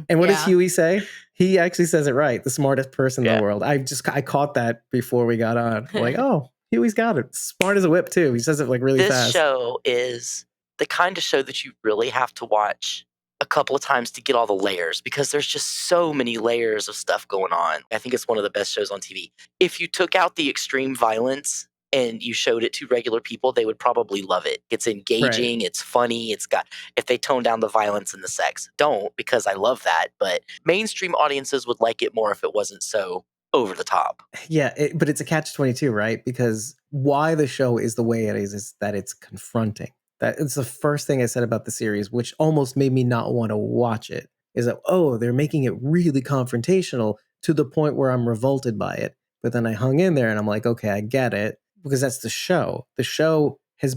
And what does Huey say? He actually says it right. The smartest person in the world. I caught that before we got on. Like, oh, Huey's got it. Smart as a whip too. He says it like really fast. This show is the kind of show that you really have to watch a couple of times to get all the layers because there's just so many layers of stuff going on. I think it's one of the best shows on TV. If you took out the extreme violence and you showed it to regular people, they would probably love it. It's engaging, it's funny, if they tone down the violence and the sex. Don't, because I love that, but mainstream audiences would like it more if it wasn't so over the top. Yeah, but it's a catch-22, right? Because why the show is the way it is that it's confronting. That it's the first thing I said about the series, which almost made me not want to watch it, is that, oh, they're making it really confrontational to the point where I'm revolted by it. But then I hung in there and I'm like, okay, I get it, because that's the show. The show has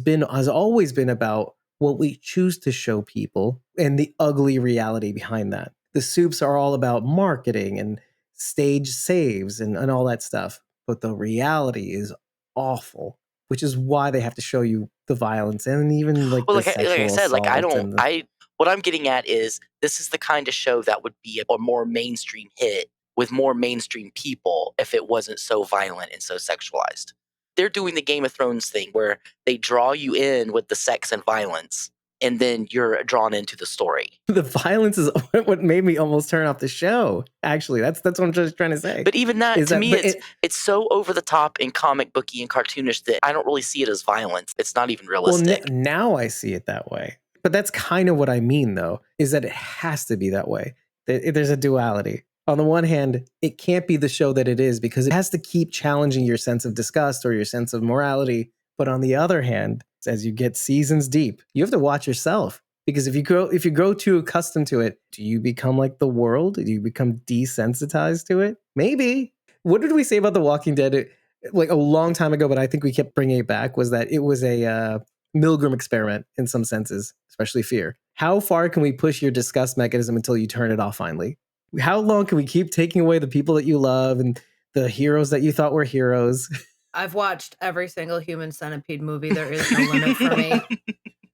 always been about what we choose to show people and the ugly reality behind that. The soups are all about marketing and stage saves and all that stuff. But the reality is awful, which is why they have to show you the violence and even like the sexual like I said, like assault what I'm getting at is this is the kind of show that would be a more mainstream hit with more mainstream people if it wasn't so violent and so sexualized. They're doing the Game of Thrones thing where they draw you in with the sex and violence and then you're drawn into the story. The violence is what made me almost turn off the show. Actually, that's what I'm just trying to say. But even that, it's so over the top and comic booky and cartoonish that I don't really see it as violence. It's not even realistic. Well, now I see it that way. But that's kind of what I mean, though, is that it has to be that way. There's a duality. On the one hand, it can't be the show that it is because it has to keep challenging your sense of disgust or your sense of morality. But on the other hand, as you get seasons deep, you have to watch yourself. Because if you grow too accustomed to it, do you become like the world? Do you become desensitized to it? Maybe. What did we say about The Walking Dead? like a long time ago, but I think we kept bringing it back, was that it was a Milgram experiment in some senses, especially fear. How far can we push your disgust mechanism until you turn it off finally? How long can we keep taking away the people that you love and the heroes that you thought were heroes? I've watched every single Human Centipede movie. There is no limit for me.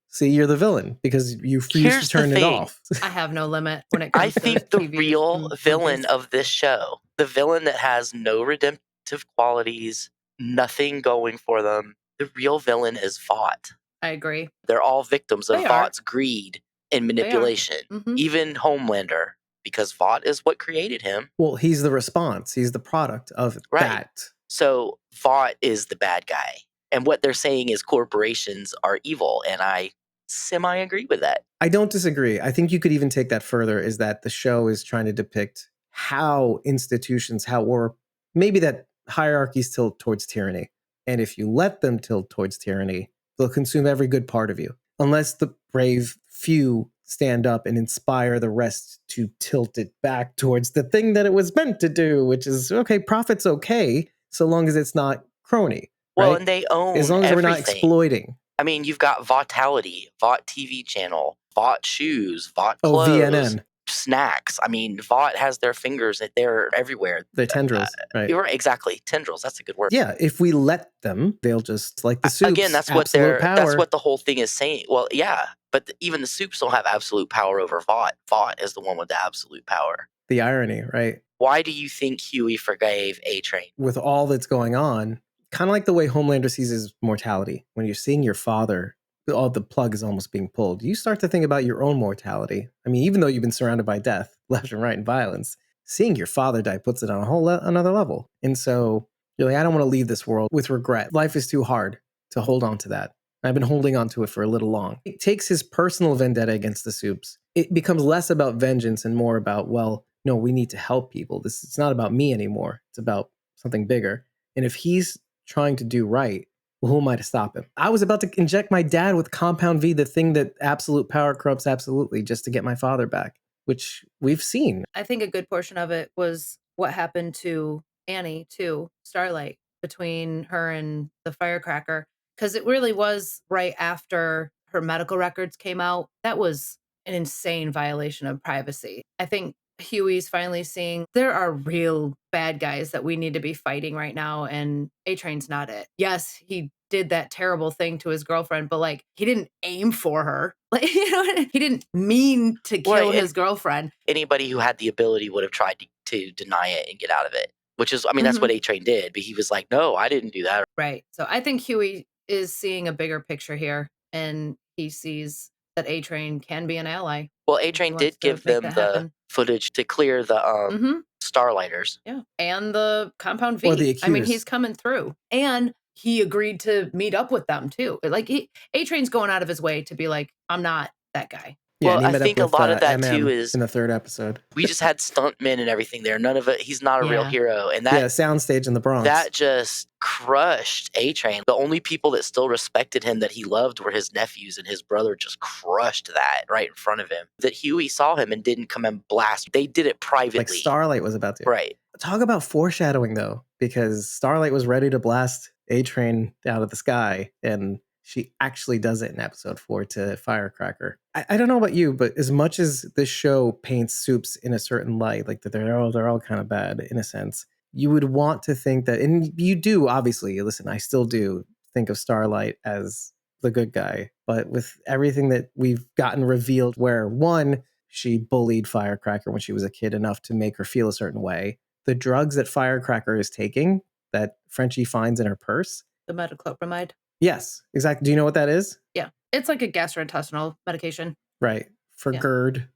See, you're the villain because you refuse Here's to turn the it thing. off. I have no limit when it I comes to think the TV real and villain movies. of this show, the villain that has no redemptive qualities, nothing going for them, the real villain is Vought. I agree. They're all victims of They are. Vought's greed and manipulation. Mhm. Even Homelander, because Vought is what created him. Well, he's the response. He's the product of Right. that. So Vought is the bad guy. And what they're saying is corporations are evil. And I semi-agree with that. I don't disagree. I think you could even take that further, is that the show is trying to depict how institutions, or maybe that hierarchies tilt towards tyranny. And if you let them tilt towards tyranny, they'll consume every good part of you. Unless the brave few stand up and inspire the rest to tilt it back towards the thing that it was meant to do, which is, okay, profit's okay, so long as it's not crony. Well, right? and they own As long as everything. we're not exploiting. I mean, you've got Vautality, Vought TV channel, Vought shoes, Vought Oh, clothes, VNN. snacks. I mean, Vought has their fingers, they're everywhere. The tendrils, right? You're right, exactly. Tendrils, that's a good word. Yeah, if we let them, they'll just, like the soups, Again, that's what the whole thing is saying. Well, yeah, but even the soups don't have absolute power over Vought. Vought is the one with the absolute power. The irony, right? Why do you think Huey forgave A-Train? With all that's going on, kind of like the way Homelander sees his mortality. When you're seeing your father, all the plug is almost being pulled. You start to think about your own mortality. I mean, even though you've been surrounded by death, left and right, and violence, seeing your father die puts it on a whole another level. And so you're like, I don't want to leave this world with regret. Life is too hard to hold on to that. I've been holding on to it for a little long. It takes his personal vendetta against the soups. It becomes less about vengeance and more about, well, no, we need to help people. It's not about me anymore. It's about something bigger. And if he's trying to do right, well, who am I to stop him? I was about to inject my dad with Compound V, the thing that absolute power corrupts absolutely, just to get my father back, which we've seen. I think a good portion of it was what happened to Annie, too, Starlight, between her and the firecracker, because it really was right after her medical records came out. That was an insane violation of privacy. I think Huey's finally seeing there are real bad guys that we need to be fighting right now, and A-Train's not it. Yes, he did that terrible thing to his girlfriend, but like he didn't aim for her. Like, he didn't mean to kill his girlfriend. Anybody who had the ability would have tried to deny it and get out of it. Which is, I mean, that's what A-Train did, but he was like, no, I didn't do that. Right. So I think Huey is seeing a bigger picture here, and he sees that A-Train can be an ally. Well, A-Train did give them the footage to clear the Starlighters. Yeah. And the Compound V. Or the accused. I mean, he's coming through. And he agreed to meet up with them, too. Like, A-Train's going out of his way to be like, I'm not that guy. Yeah, well, I think a lot of that too is in the third episode. We just had stuntmen and everything there. None of it. He's not a real hero, and that soundstage in the Bronx. That just crushed A-Train. The only people that still respected him that he loved were his nephews, and his brother just crushed that right in front of him. That Huey saw him and didn't come and blast. They did it privately, like Starlight was about to. Right. Talk about foreshadowing though, because Starlight was ready to blast A-Train out of the sky, and she actually does it in episode 4 to Firecracker. I don't know about you, but as much as this show paints soups in a certain light, like that they're all kind of bad in a sense, you would want to think that, and you do, obviously, listen, I still do think of Starlight as the good guy, but with everything that we've gotten revealed where, one, she bullied Firecracker when she was a kid enough to make her feel a certain way. The drugs that Firecracker is taking, that Frenchie finds in her purse. The metoclopramide. Yes, exactly. Do you know what that is? Yeah. It's like a gastrointestinal medication. Right. For GERD.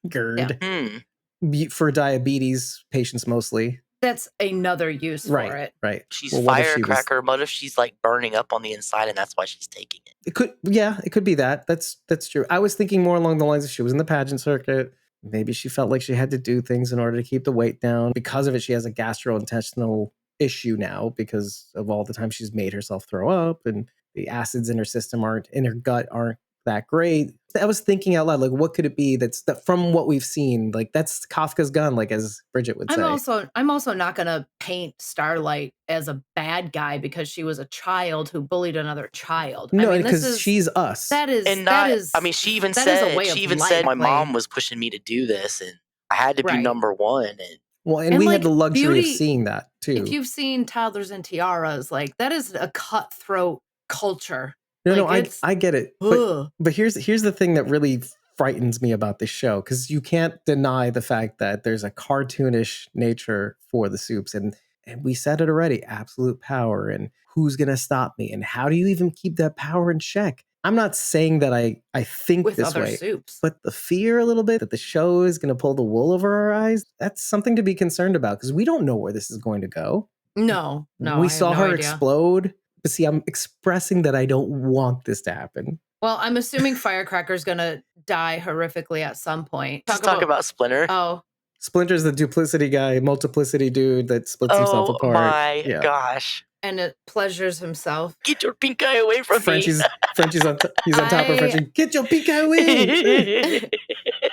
GERD. Yeah. For diabetes patients mostly. That's another use for it. Right. She's Firecracker. What if she's like burning up on the inside and that's why she's taking it? It could be that. That's true. I was thinking more along the lines of she was in the pageant circuit. Maybe she felt like she had to do things in order to keep the weight down. Because of it, she has a gastrointestinal issue now because of all the time she's made herself throw up, and the acids in her system in her gut aren't that great. I was thinking out loud, like, what could it be that's from what we've seen? Like, that's Kafka's gun, like as Bridget would say. I'm also not gonna paint Starlight as a bad guy because she was a child who bullied another child. No, I mean, because she's us. And not, I mean, she even said, my mom was pushing me to do this and I had to be Right. number one. Well, and we like, had the luxury of beauty- seeing that too. If you've seen Toddlers and Tiaras, like that is a cutthroat culture. No, Like, I get it. But here's the thing that really frightens me about this show, because you can't deny the fact that there's a cartoonish nature for the Supes, and we said it already, absolute power, and who's gonna stop me, and how do you even keep that power in check? I'm not saying that I think with this other way, Supes. but the fear a little bit that the show is gonna pull the wool over our eyes, that's something to be concerned about, because we don't know where this is going to go. No, We saw her idea. explode. But see, I'm expressing that I don't want this to happen. Well, I'm assuming Firecracker's gonna die horrifically at some point. Let's talk about Splinter. Oh. Splinter's the duplicity guy, multiplicity dude that splits himself apart. Oh my gosh. And it pleasures himself. Get your pink eye away from me. Frenchie's he's on top of Frenchie. Get your pink eye away.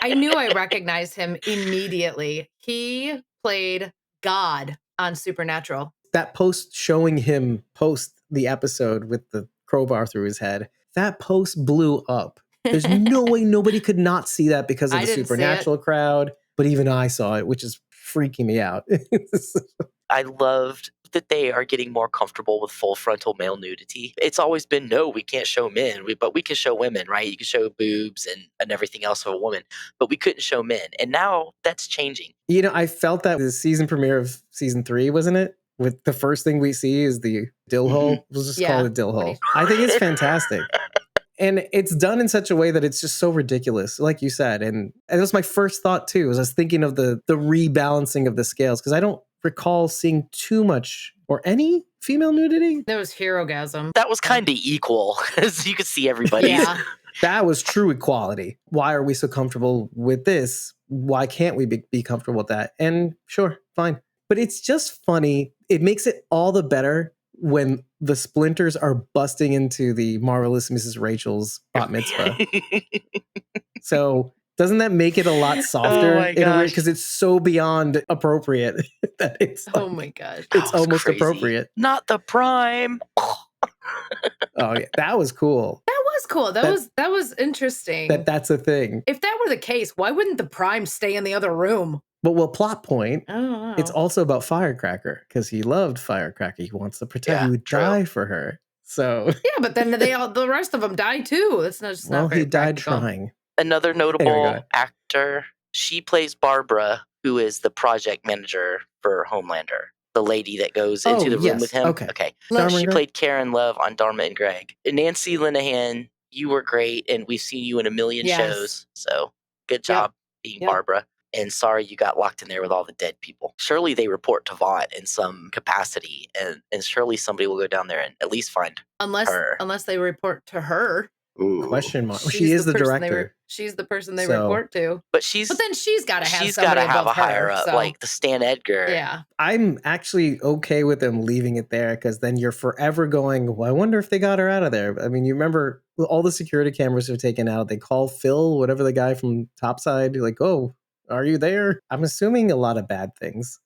I knew I recognized him immediately. He played God on Supernatural. That post showing him post the episode with the crowbar through his head, that post blew up. There's no way nobody could not see that because of the Supernatural crowd, but even I saw it, which is freaking me out. I loved that they are getting more comfortable with full frontal male nudity. It's always been, no, we can't show men, but we can show women, right? You can show boobs and everything else of a woman, but we couldn't show men. And now that's changing. You know, I felt that the season premiere of season 3, wasn't it? With the first thing we see is the dill hole. We'll just call it a dill hole. I think it's fantastic. And it's done in such a way that it's just so ridiculous, like you said. And that was my first thought too, as I was thinking of the rebalancing of the scales, because I don't recall seeing too much or any female nudity. There was Herogasm. That was kind of equal, as you could see everybody. Yeah. That was true equality. Why are we so comfortable with this? Why can't we be comfortable with that? And sure, fine. But it's just funny. It makes it all the better when the Splinters are busting into the Marvelous Mrs. Rachel's bat mitzvah. So doesn't that make it a lot softer in a way? Because it's so beyond appropriate that it's oh my god, it's almost crazy. Appropriate. Not the prime. Oh yeah, that was cool. That was cool. That was interesting. That's a thing. If that were the case, why wouldn't the prime stay in the other room? Well, plot point. I don't know. It's also about Firecracker, because he loved Firecracker. He wants to protect. He would die for her. So yeah, but then the rest of them die too. It's not just not very he died practical. trying. Another notable actor. She plays Barbara, who is the project manager for Homelander. The lady that goes into the room with him. Okay. She played Karen Love on Dharma and Greg. Nancy Linehan, you were great, and we've seen you in a million shows. So good job being Barbara. And sorry you got locked in there with all the dead people. Surely they report to Vought in some capacity, and surely somebody will go down there and at least find her. Unless they report to her. Ooh. Question mark. She is the director. She's the person they report to. But then she's got to have a higher up, like the Stan Edgar. Yeah. I'm actually okay with them leaving it there, because then you're forever going, well, I wonder if they got her out of there. I mean, you remember all the security cameras are taken out. They call Phil, whatever the guy from Topside, like, oh, are you there? I'm assuming a lot of bad things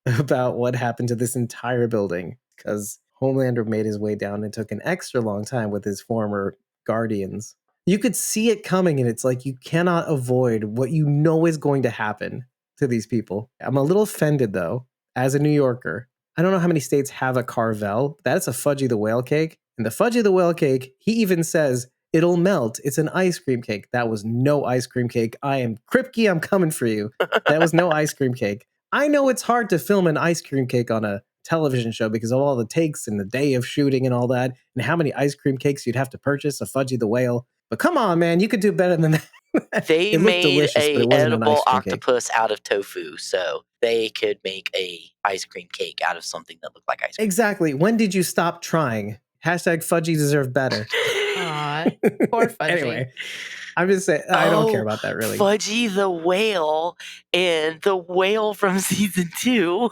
about what happened to this entire building, because Homelander made his way down and took an extra long time with his former guardians. You could see it coming, and it's like you cannot avoid what you know is going to happen to these people. I'm a little offended, though, as a New Yorker. I don't know how many states have a Carvel. That's a Fudgy the Whale cake. And the Fudgy the Whale cake, he even says, it'll melt. It's an ice cream cake. That was no ice cream cake. I am Kripke. I'm coming for you. That was no ice cream cake. I know it's hard to film an ice cream cake on a television show because of all the takes and the day of shooting and all that, and how many ice cream cakes you'd have to purchase, a Fudgy the Whale. But come on, man, you could do better than that. They made an edible octopus out of tofu, so they could make a ice cream cake out of something that looked like ice cream. Exactly. When did you stop trying? Hashtag Fudgy deserved better. Aw, poor Fudgy. Anyway, I'm just saying, I don't care about that really. Fudgy the Whale and the whale from season 2.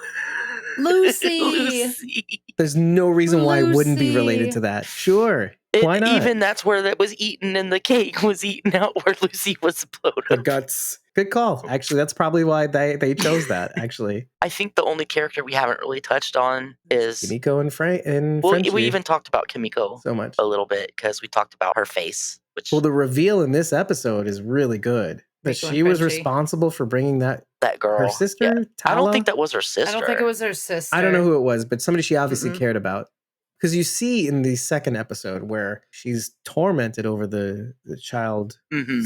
Lucy. There's no reason why it wouldn't be related Lucy. to that. Sure. Why not? Even that's where that was eaten, and the cake was eaten out where Lucy was blown The up. guts. Good call. Actually, that's probably why they chose that, actually. I think the only character we haven't really touched on is Kimiko and well, Frenchie. we even talked about Kimiko so much a little bit because we talked about her face. Which well, the reveal in this episode is really good. That Kimiko and she was Frenchie. responsible for bringing that girl, her sister. yeah. I don't Tala? think that was her sister. I don't think it was her sister. I don't know who it was, but somebody she obviously Mm-mm. cared about. Because you see in the second episode where she's tormented over the child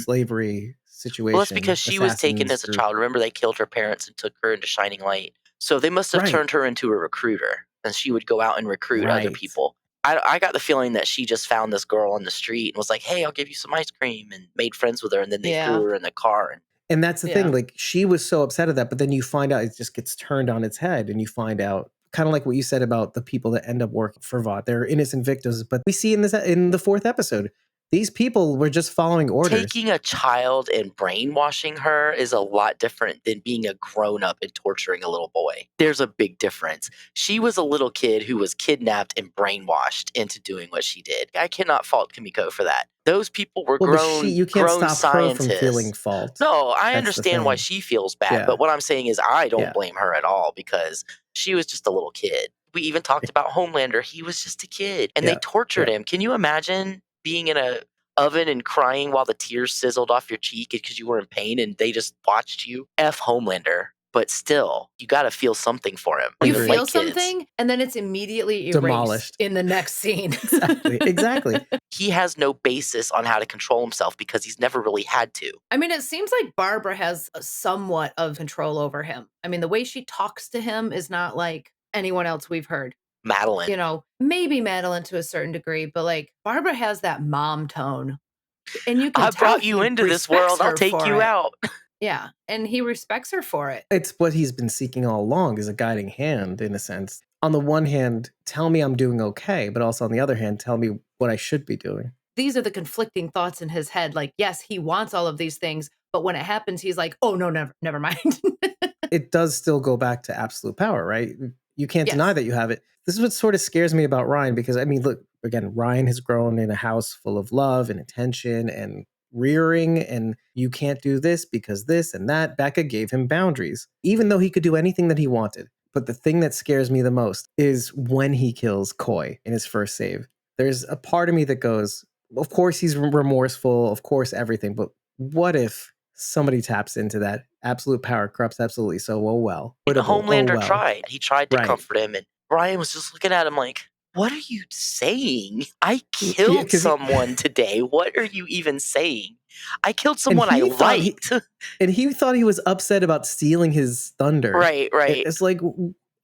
slavery situation. Well, that's because she was taken as a child. Remember, they killed her parents and took her into Shining Light. So they must have turned her into a recruiter, and she would go out and recruit other people. I got the feeling that she just found this girl on the street and was like, hey, I'll give you some ice cream, and made friends with her, and then they threw her in the car. And that's the thing, like, she was so upset at that, but then you find out it just gets turned on its head, and you find out kind of like what you said about the people that end up working for Vought. They're innocent victims, but we see in the fourth episode, these people were just following orders. Taking a child and brainwashing her is a lot different than being a grown-up and torturing a little boy. There's a big difference. She was a little kid who was kidnapped and brainwashed into doing what she did. I cannot fault Kimiko for that. Those people were grown you can't grown stop scientists. Her from feeling fault. No, I understand why she feels bad, but what I'm saying is I don't blame her at all because she was just a little kid. We even talked about Homelander. He was just a kid, and they tortured him. Can you imagine being in a oven and crying while the tears sizzled off your cheek because you were in pain and they just watched you? F Homelander. But still, you got to feel something for him. You feel something, and then it's immediately erased demolished in the next scene. Exactly. He has no basis on how to control himself because he's never really had to. I mean, it seems like Barbara has somewhat of control over him. I mean, the way she talks to him is not like anyone else we've heard. Madeline. You know, maybe Madeline to a certain degree, but like Barbara has that mom tone. And you can I brought you into this world. I'll take you out. Yeah. And he respects her for it. It's what he's been seeking all along, is a guiding hand, in a sense. On the one hand, tell me I'm doing okay, but also on the other hand, tell me what I should be doing. These are the conflicting thoughts in his head. Like, yes, he wants all of these things, but when it happens, he's like, oh, no, never mind. It does still go back to absolute power, right? You can't deny that you have it. This is what sort of scares me about Ryan, because, I mean, look, again, Ryan has grown in a house full of love and attention and rearing, and you can't do this because this and that. Becca gave him boundaries, even though he could do anything that he wanted. But the thing that scares me the most is when he kills Coy in his first save. There's a part of me that goes, of course he's remorseful, of course everything, but what if somebody taps into that absolute power corrupts absolutely so well? Homelander tried. He tried to comfort him, and Ryan was just looking at him like, what are you saying? I killed someone today. What are you even saying? I killed someone I liked. And he thought he was upset about stealing his thunder. Right. It's like,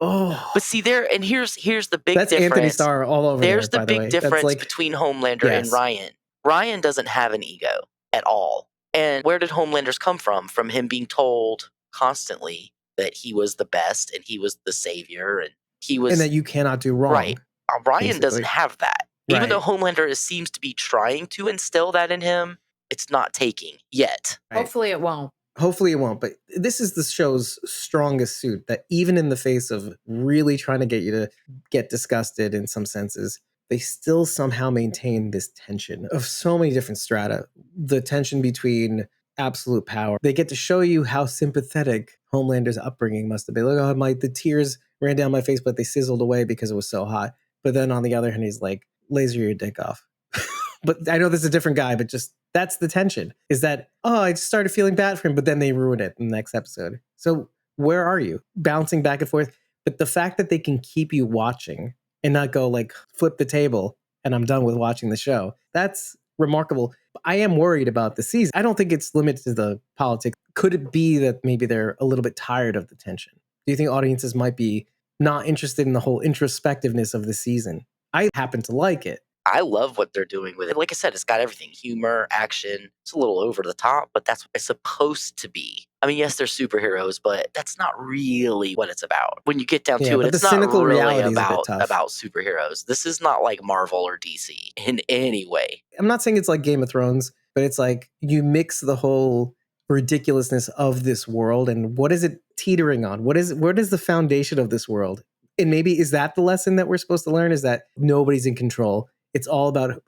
oh. But see, here's the big difference. That's Anthony Starr all over there, There's the big difference between Homelander and Ryan. Ryan doesn't have an ego at all. And where did Homelanders come from? From him being told constantly that he was the best and he was the savior and he was... And that you cannot do wrong. Right. Ryan doesn't have that. Even though Homelander seems to be trying to instill that in him, it's not taking yet. Right. Hopefully it won't. Hopefully it won't. But this is the show's strongest suit, that even in the face of really trying to get you to get disgusted in some senses, they still somehow maintain this tension of so many different strata. The tension between absolute power. They get to show you how sympathetic Homelander's upbringing must have been. Look, the tears ran down my face, but they sizzled away because it was so hot. But then on the other hand, he's like, laser your dick off. But I know this is a different guy, but just that's the tension, is that, oh, I just started feeling bad for him, but then they ruin it in the next episode. So where are you? Bouncing back and forth. But the fact that they can keep you watching and not go like, flip the table and I'm done with watching the show, that's remarkable. I am worried about the season. I don't think it's limited to the politics. Could it be that maybe they're a little bit tired of the tension? Do you think audiences might be not interested in the whole introspectiveness of the season? I happen to like it. I love what they're doing with it. Like I said, it's got everything. Humor, action. It's a little over the top, but that's what it's supposed to be. I mean, yes, they're superheroes, but that's not really what it's about. When you get down to it, it's not really about superheroes. This is not like Marvel or DC in any way. I'm not saying it's like Game of Thrones, but it's like you mix the whole ridiculousness of this world and what is it teetering on? What is the foundation of this world? And maybe is that the lesson that we're supposed to learn, is that nobody's in control. It's all about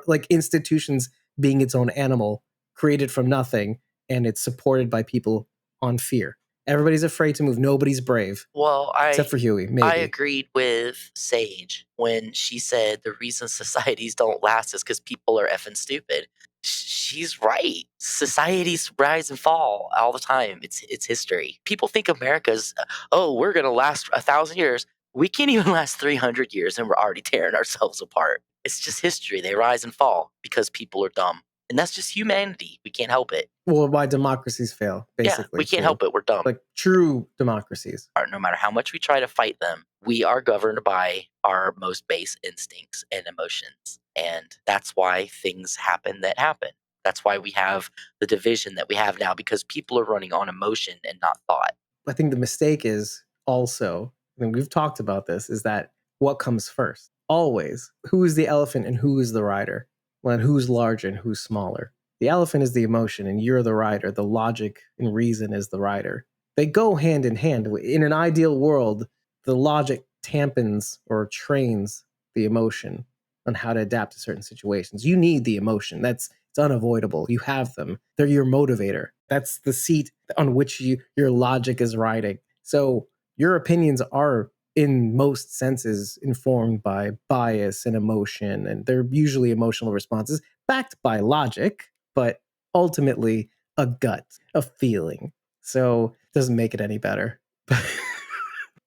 like institutions being its own animal, created from nothing, and it's supported by people on fear. Everybody's afraid to move. Nobody's brave. Well, Except for Huey, maybe. I agreed with Sage when she said the reason societies don't last is because people are effing stupid. She's right. Societies rise and fall all the time. It's history. People think America's, we're going to last 1,000 years. We can't even last 300 years and we're already tearing ourselves apart. It's just history. They rise and fall because people are dumb. And that's just humanity. We can't help it. Well, why democracies fail, basically. Yeah, we can't help it. We're dumb. Like true democracies. No matter how much we try to fight them, we are governed by our most base instincts and emotions. And that's why things happen that happen. That's why we have the division that we have now, because people are running on emotion and not thought. I think the mistake is also, and we've talked about this, is that what comes first? Always. Who is the elephant and who is the rider? Well, who's larger and who's smaller? The elephant is the emotion and you're the rider. The logic and reason is the rider. They go hand in hand. In an ideal world, the logic tampons or trains the emotion on how to adapt to certain situations. You need the emotion. It's unavoidable. You have them. They're your motivator. That's the seat on which your logic is riding. So your opinions are, in most senses, informed by bias and emotion, and they're usually emotional responses backed by logic, but ultimately a gut, a feeling. So it doesn't make it any better.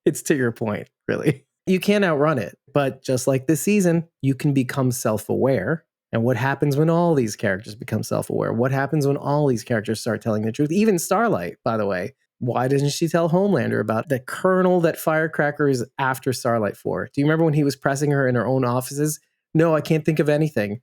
It's to your point, really. You can't outrun it, but just like this season, you can become self-aware. And what happens when all these characters become self-aware? What happens when all these characters start telling the truth? Even Starlight, by the way. Why doesn't she tell Homelander about the kernel that Firecracker is after Starlight for? Do you remember when he was pressing her in her own offices? No, I can't think of anything.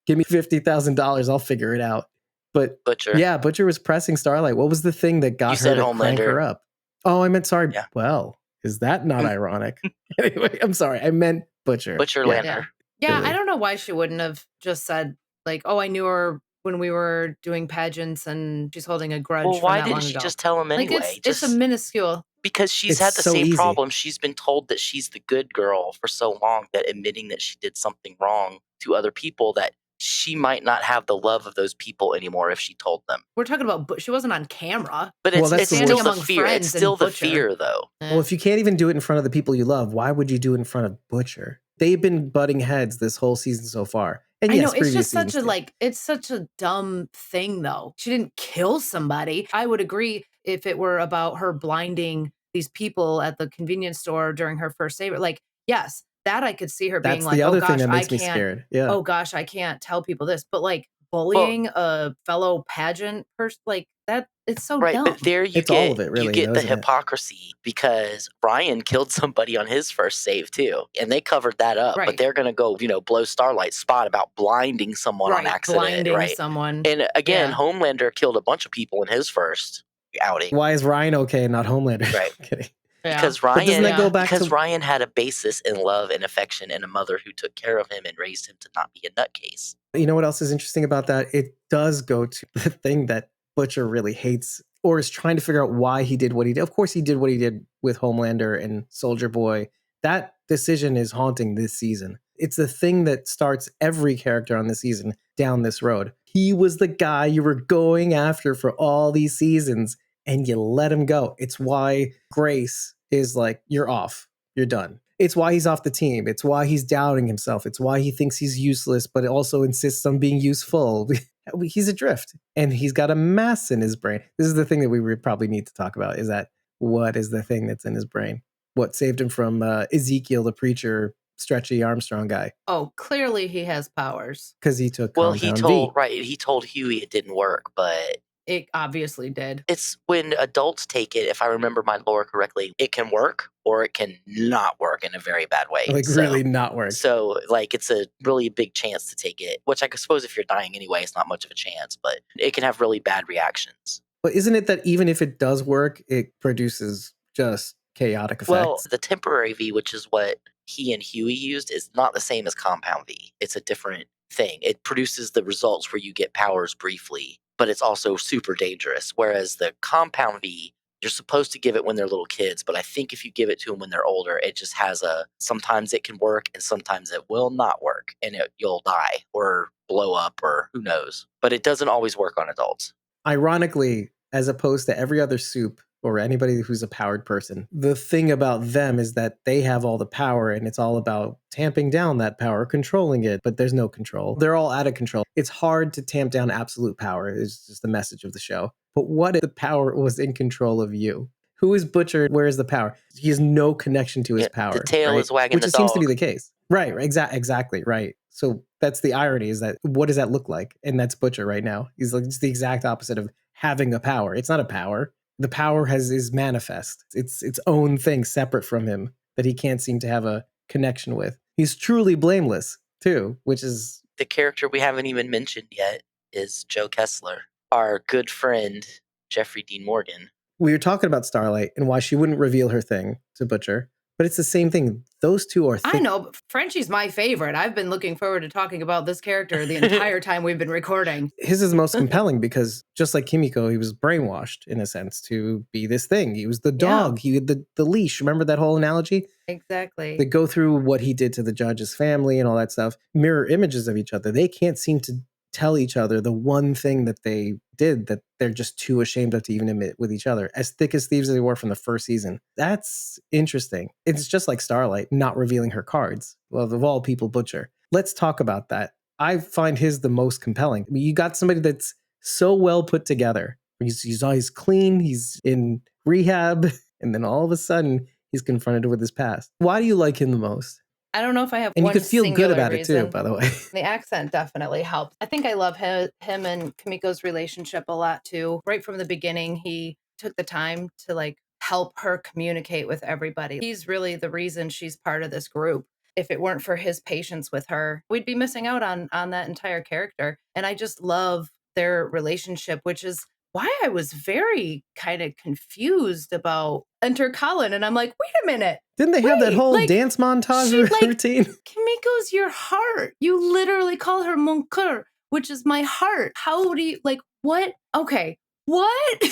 Give me $50,000, I'll figure it out. But Butcher. Yeah, Butcher was pressing Starlight. What was the thing that got her to crank her up? Oh, I meant sorry. Yeah. Well, is that not ironic? Anyway, I'm sorry. I meant Butcher. Butcher Lander. Yeah, I don't know why she wouldn't have just said, like, oh, I knew her when we were doing pageants and she's holding a grudge. Well, why didn't she just tell him anyway? Like, it's a minuscule. Because she's had the same problem. She's been told that she's the good girl for so long that admitting that she did something wrong to other people, that she might not have the love of those people anymore if she told them. We're talking about, she wasn't on camera. But it's still the fear. It's still the fear, though. Well, if you can't even do it in front of the people you love, why would you do it in front of Butcher? They've been butting heads this whole season so far. And yes, I know, it's just such a, it's such a dumb thing, though. She didn't kill somebody. I would agree if it were about her blinding these people at the convenience store during her first saber. Like, yes, that I could see her being like, oh gosh, I can't. Yeah. Oh gosh, I can't tell people this. But like bullying a fellow pageant person, like that, it's so dumb. But there you get all of it, really, you get the hypocrisy, because Ryan killed somebody on his first save too, and they covered that up. But they're gonna go, blow Starlight's spot about blinding someone on accident, blinding someone. And again, Homelander killed a bunch of people in his first outing. Why is Ryan okay and not Homelander? Right. Kidding. Because Ryan had a basis in love and affection and a mother who took care of him and raised him to not be a nutcase. You know what else is interesting about that? It does go to the thing that Butcher really hates, or is trying to figure out why he did what he did. Of course, he did what he did with Homelander and Soldier Boy. That decision is haunting this season. It's the thing that starts every character on this season down this road. He was the guy you were going after for all these seasons, and you let him go. It's why Grace is like, you're off. You're done. It's why he's off the team. It's why he's doubting himself. It's why he thinks he's useless, but also insists on being useful. He's adrift, and he's got a mass in his brain. This is the thing that we probably need to talk about, is that what is the thing that's in his brain? What saved him from Ezekiel, the preacher, Stretchy Armstrong guy? Oh, clearly he has powers. Because he took he told Huey it didn't work, but it obviously did. It's when adults take it, if I remember my lore correctly, it can work or it can not work in a very bad way. Really not work. So it's a really big chance to take it, which I suppose if you're dying anyway, it's not much of a chance, but it can have really bad reactions. But isn't it that even if it does work, it produces just chaotic effects? Well, the temporary V, which is what he and Huey used, is not the same as compound V. It's a different thing. It produces the results where you get powers briefly, but it's also super dangerous. Whereas the compound V You're supposed to give it when they're little kids, but I think if you give it to them when they're older, it just has sometimes it can work and sometimes it will not work, and you'll die or blow up or who knows. But it doesn't always work on adults. Ironically, as opposed to every other soup or anybody who's a powered person, the thing about them is that they have all the power and it's all about tamping down that power, controlling it, but there's no control. They're all out of control. It's hard to tamp down absolute power, is just the message of the show. But what if the power was in control of you? Who is Butcher? Where is the power? He has no connection to his power. The tail right? is wagging Which the it seems to dog. be the case. Right, exactly, right. So that's the irony, is that what does that look like? And that's Butcher right now. He's like, it's the exact opposite of having a power. It's not a power. The power is manifest. It's its own thing separate from him that he can't seem to have a connection with. He's truly blameless too, which is... The character we haven't even mentioned yet is Joe Kessler, our good friend Jeffrey Dean Morgan. We were talking about Starlight and why she wouldn't reveal her thing to Butcher, but it's the same thing. Those two are... I know, but Frenchie's my favorite. I've been looking forward to talking about this character the entire time we've been recording. His is most compelling because just like Kimiko, he was brainwashed in a sense to be this thing. He was the dog. He had the leash. Remember that whole analogy? Exactly. They go through what he did to the judge's family and all that stuff, mirror images of each other. They can't seem to tell each other the one thing that they did that they're just too ashamed of to even admit with each other, as thick as thieves as they were from the first season. That's interesting. It's just like Starlight not revealing her cards. Well, of all people, Butcher. Let's talk about that. I find his the most compelling. I mean, you got somebody that's so well put together. He's always clean. He's in rehab. And then all of a sudden, he's confronted with his past. Why do you like him the most? I don't know if I have And one you could feel good singular about reason. it too, by the way. The accent definitely helps. I think I love him and Kimiko's relationship a lot too. Right from the beginning, he took the time to like help her communicate with everybody. He's really the reason she's part of this group. If it weren't for his patience with her, we'd be missing out on that entire character. And I just love their relationship, which is why I was very kind of confused about Enter Colin. And I'm like, wait a minute. Didn't they have that whole dance montage routine? Kimiko's your heart. You literally call her mon cœur, which is my heart. How do you, like, what? Okay, what?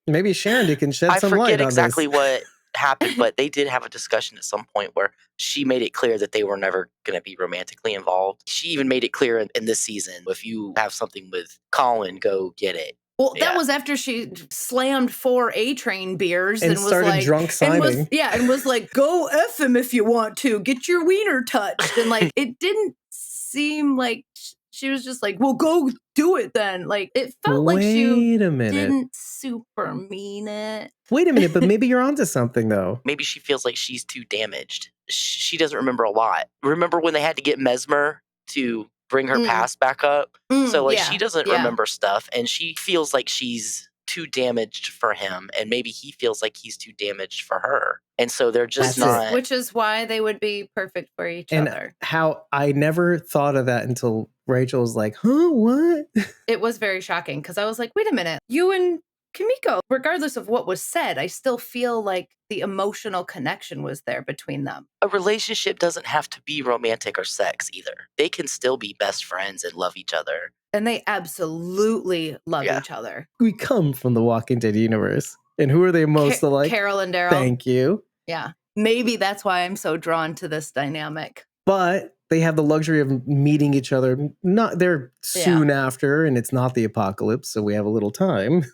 Maybe Sharon, you can shed some light on this. I forget exactly what happened, but they did have a discussion at some point where she made it clear that they were never going to be romantically involved. She even made it clear in this season, if you have something with Colin, go get it. Well, that was after she slammed 4 A-Train beers and was started like, drunk signing. And was like, go F him if you want to. Get your wiener touched. And like, it didn't seem like she was just like, well, go do it then. Like, it felt like she didn't super mean it. Wait a minute, but maybe you're onto something though. Maybe she feels like she's too damaged. She doesn't remember a lot. Remember when they had to get Mesmer to bring her past back up? So like she doesn't remember stuff, and she feels like she's too damaged for him, and maybe he feels like he's too damaged for her. And so they're just not... Which is why they would be perfect for each other. How I never thought of that until Rachel was like, huh, what? It was very shocking because I was like, wait a minute, you and Kimiko, regardless of what was said, I still feel like the emotional connection was there between them. A relationship doesn't have to be romantic or sex either. They can still be best friends and love each other. And they absolutely love each other. We come from the Walking Dead universe. And who are they most alike? Carol and Daryl. Thank you. Yeah. Maybe that's why I'm so drawn to this dynamic. But they have the luxury of meeting each other. They're soon after, and it's not the apocalypse, so we have a little time.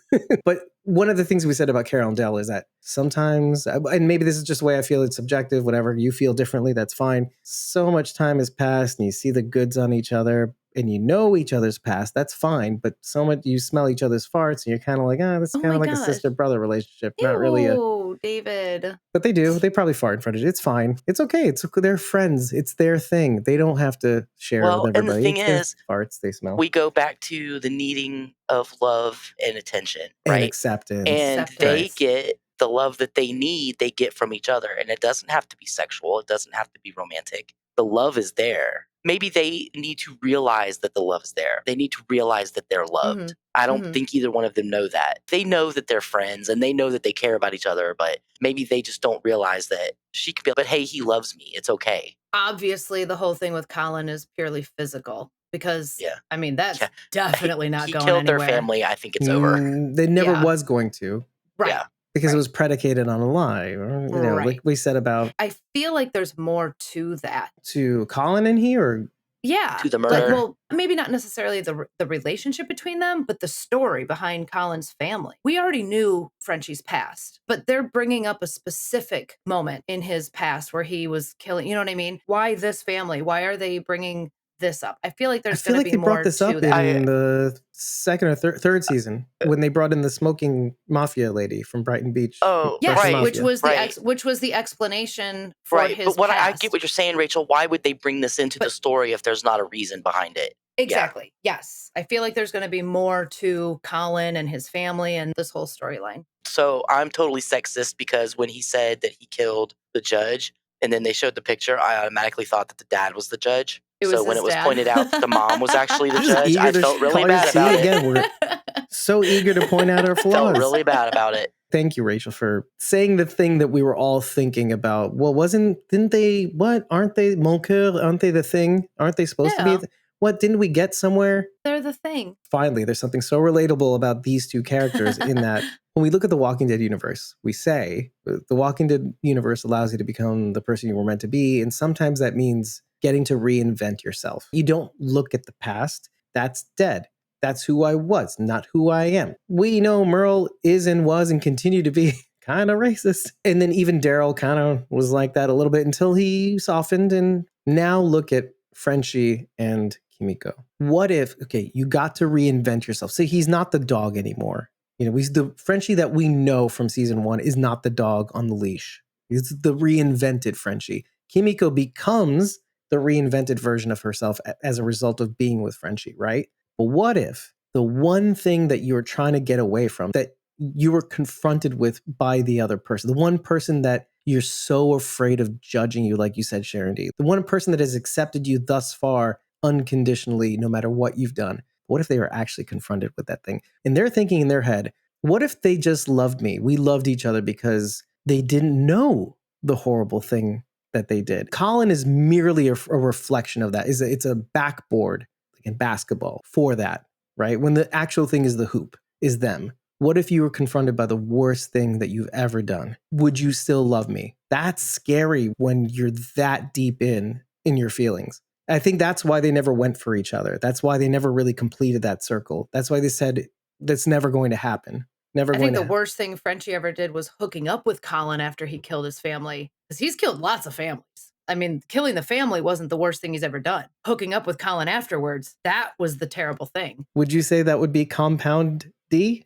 But one of the things we said about Carol and Dell is that sometimes, and maybe this is just the way I feel, it's subjective, whatever, you feel differently, that's fine. So much time has passed, and you see the goods on each other, and you know each other's past, that's fine. But so much, you smell each other's farts, and you're kind of like, this is kind of like a sister-brother relationship. Ew, not really David. But they do. They probably fart in front of you. It's fine. It's okay. They're friends. It's their thing. They don't have to share with everybody. And the thing is, farts they smell. We go back to the needing of love and attention, right? And acceptance. And they get the love that they need, they get from each other. And it doesn't have to be sexual. It doesn't have to be romantic. The love is there. Maybe they need to realize that the love is there. They need to realize that they're loved. Mm-hmm. I don't think either one of them know that. They know that they're friends and they know that they care about each other, but maybe they just don't realize that she could be, but hey, he loves me. It's okay. Obviously, the whole thing with Colin is purely physical because, I mean, that's definitely not going anywhere. He killed their family. I think it's over. They never was going to. Right. Yeah. because it Right. was predicated on a lie. Or, you know, like Right. we said about I feel like there's more to that. to Colin in here, or Yeah. To the Like, murder. well, maybe not necessarily the relationship between them, but the story behind Colin's family. We already knew Frenchie's past, but they're bringing up a specific moment in his past where he was killing, you know what I mean? Why this family? Why are they bringing this up? I feel like I there's feel going like to they be brought more this to up that. in the second or third season when they brought in the smoking mafia lady from Brighton Beach. Oh, Yes, Russian right, which mafia. was the right. which was the explanation for Right. his But what I past. get what you're saying, Rachel. Why would they bring this into the But- story if there's not a reason behind it? Exactly. Yes. I feel like there's going to be more to Colin and his family and this whole storyline. So I'm totally sexist because when he said that he killed the judge and then they showed the picture, I automatically thought that the dad was the judge. It So was when his it was dad. pointed out that the mom was actually the I'm just judge, eager I to felt really call bad you- see, about it. again, we're so eager to point out our Felt flaws. really bad about it. Thank you, Rachel, for saying the thing that we were all thinking about. Well, didn't they, what? Aren't they, mon coeur, aren't they the thing? Aren't they supposed to Yeah. be? What, didn't we get somewhere? They're the thing. Finally, there's something so relatable about these two characters in that when we look at the Walking Dead universe, we say the Walking Dead universe allows you to become the person you were meant to be. And sometimes that means getting to reinvent yourself. You don't look at the past. That's dead. That's who I was, not who I am. We know Merle is and was and continue to be kind of racist. And then even Daryl kind of was like that a little bit until he softened. And now look at Frenchie and Kimiko. What if, okay, you got to reinvent yourself. See, he's not the dog anymore. You know, he's the Frenchie that we know from season 1 is not the dog on the leash. He's the reinvented Frenchie. Kimiko becomes the reinvented version of herself as a result of being with Frenchie, right? But what if the one thing that you're trying to get away from, that you were confronted with by the other person, the one person that you're so afraid of judging you, like you said, Sharon D, the one person that has accepted you thus far unconditionally, no matter what you've done, what if they were actually confronted with that thing? And they're thinking in their head, what if they just loved me? We loved each other because they didn't know the horrible thing that they did. Colin is merely a reflection of that. It's a backboard in basketball for that, right? When the actual thing is the hoop, is them. What if you were confronted by the worst thing that you've ever done? Would you still love me? That's scary when you're that deep in your feelings. I think that's why they never went for each other. That's why they never really completed that circle. That's why they said that's never going to happen. Never I going think to the happen. worst thing Frenchie ever did was hooking up with Colin after he killed his family. Because he's killed lots of families. I mean, killing the family wasn't the worst thing he's ever done. Hooking up with Colin afterwards, that was the terrible thing. Would you say that would be compound D?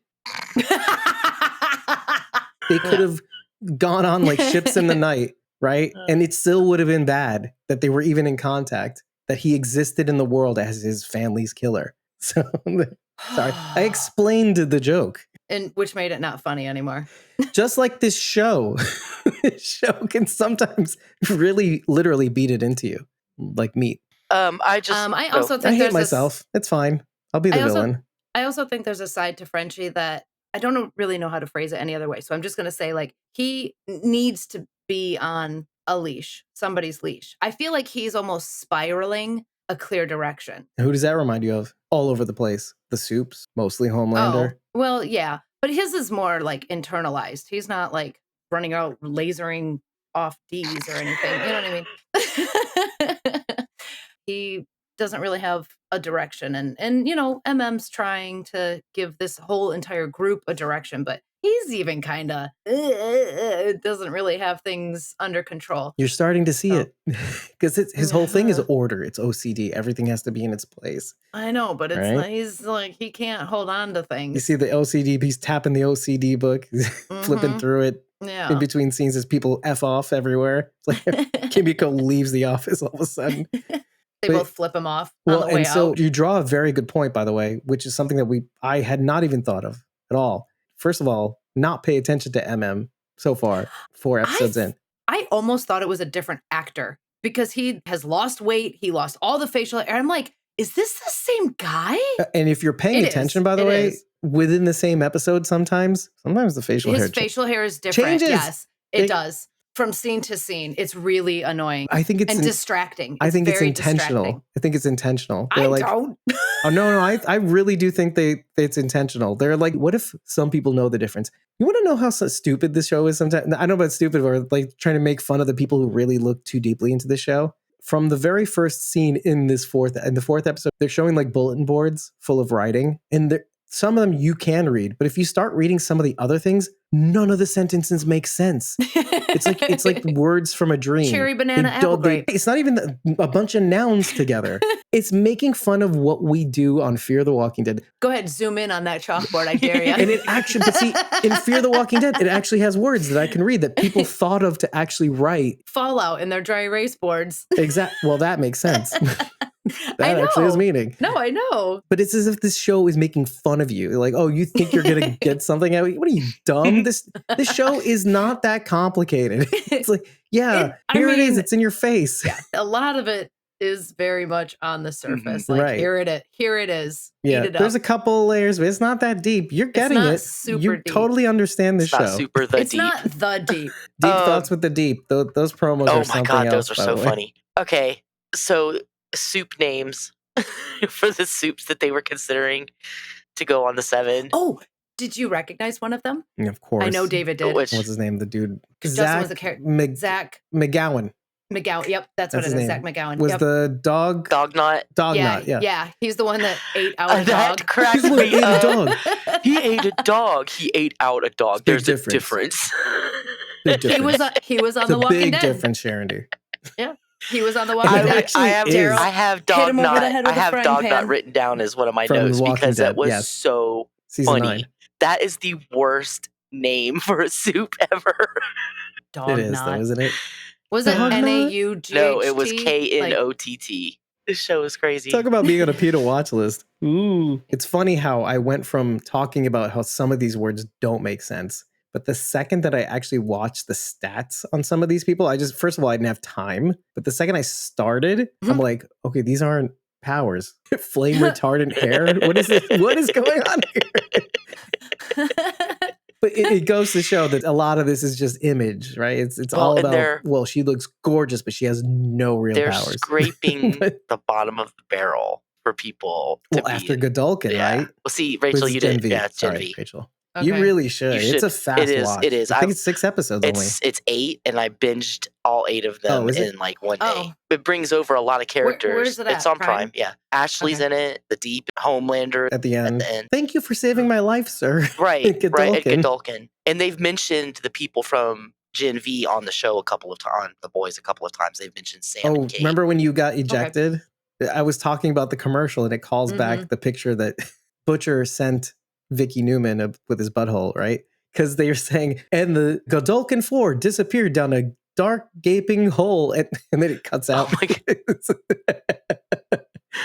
They could have gone on like ships in the night, right? And it still would have been bad that they were even in contact, that he existed in the world as his family's killer. So, sorry, I explained the joke. And which made it not funny anymore. Just like this show, this show can sometimes really literally beat it into you like meat. I just I also I think hate there's myself. It's fine. I'll be the villain. I also think there's a side to Frenchie that I don't really know how to phrase it any other way. So I'm just going to say, like, he needs to be on a leash, somebody's leash. I feel like he's almost spiraling a clear direction. Who does that remind you of? All over the place. The Soups, mostly Homelander. Oh, well, yeah. But his is more like internalized. He's not like running out lasering off D's or anything. You know what I mean? He doesn't really have a direction. And you know, MM's trying to give this whole entire group a direction, but he's even kind of doesn't really have things under control. You're starting to see it because his whole thing is Uh-huh. order. It's OCD. Everything has to be in its place. I know, but it's Right? like, he's like, he can't hold on to You things. see the OCD, he's tapping the OCD book, he's flipping Mhm. through it Yeah. in between scenes as people F off everywhere. It's like Kimiko leaves the office all of a sudden. They But- both flip him off on Well, the way and so out. you draw a very good point, by the way, which is something that I had not even thought of at all. First of all, not pay attention to MM so far, 4 episodes in. I almost thought it was a different actor because he has lost weight. He lost all the facial hair. I'm like, is this the same guy? And if you're paying It attention, is. by the It way, is. within the same episode, sometimes the facial hair His facial hair is different. changes. Yes, it They- does. from scene to scene. It's really annoying. I think it's and distracting. I think it's very intentional. distracting. I think it's intentional. I They're like, don't. oh no, I really do think it's intentional. They're like, what if some people know the difference? You want to know how stupid this show is sometimes? I know about stupid, or like trying to make fun of the people who really look too deeply into this show. From the very first scene in the fourth episode, they're showing like bulletin boards full of writing, and some of them you can read, but if you start reading some of the other things, none of the sentences make sense. It's like words from a dream. Cherry, banana, apple, grape. It's not even a bunch of nouns together. It's making fun of what we do on Fear the Walking Dead. Go ahead, zoom in on that chalkboard, I dare you. And it actually, but see, in Fear the Walking Dead, it actually has words that I can read that people thought of to actually write. Fallout in their dry erase boards. Well, that makes sense. That actually has meaning. No, I know. But it's as if this show is making fun of you. Like, oh, you think you're going to get something out of it? What are you, dumb? This show is not that complicated. It's like, yeah, here it is. It's in your face. Yeah, a lot of it is very much on the surface. Mm-hmm. Like, right. Here it is. Yeah, Eat it there's up. a couple layers, but it's not that deep. You're getting not it. super You deep. totally understand this It's show. not super the It's deep. not the deep. Deep thoughts with the deep. Those promos are something else. Those are by so the way. funny. Okay, so soup names for the soups that they were considering to go on the 7. Oh, did you recognize one of them? Of course. I know David did. Which What's his name? The dude. Justin was the character. Zach McGowan. McGowan. Yep, that's what his it is. name. Zach McGowan. Was yep. the dog? Dognut. Dognut, yeah. Yeah, he's the one that ate out a That dog. cracked He's the one me who ate a up. dog. He ate a dog. He ate out a dog. Big There's a difference. Big difference. He was on It's The a Walking big Dead. difference, Sharon. Dude. Yeah, he was on The Walking Dead. actually is. I have Hit him over the head Dognut. I with a have frying Dognut pan. written down as one of my From The notes Walking because Dead, that was yes. so Season funny. 9. That is the worst name for a soup ever. It is, though, isn't it? Was it Dognut? Naught? No, it was Knott. This show is crazy. Talk about being on a PETA watch list. Ooh. It's funny how I went from talking about how some of these words don't make sense, but the second that I actually watched the stats on some of these people, first of all, I didn't have time. But the second I started, I'm like, okay, these aren't powers. Flame retardant hair? What is it? What is going on here? But it goes to show that a lot of this is just image, right? It's all about, well, she looks gorgeous, but she has no real they're powers. Scraping the bottom of the barrel for people to be after Godolkin, right? Well, see, Rachel, you didn't. Yeah, it's Gen V. Rachel. Okay. You really should. It's a fast watch. It is. I think it's 6 episodes only. It's 8, and I binged all 8 of them in like one day. Oh. It brings over a lot of characters. Where's it at? It's on Prime. Yeah, Ashley's in it. The Deep, Homelander At the end. Thank you for saving my life, sir. Right, at Godolkin. Godolkin. And they've mentioned the people from Gen V on the show a couple of times. The boys a couple of times. They've mentioned Sam and Kate. Remember when you got ejected? Okay. I was talking about the commercial, and it calls back the picture that Butcher sent Vicky Newman with his butthole, right? Because they were saying, and the Godolkin 4 disappeared down a dark gaping hole, and then it cuts out. Oh my God.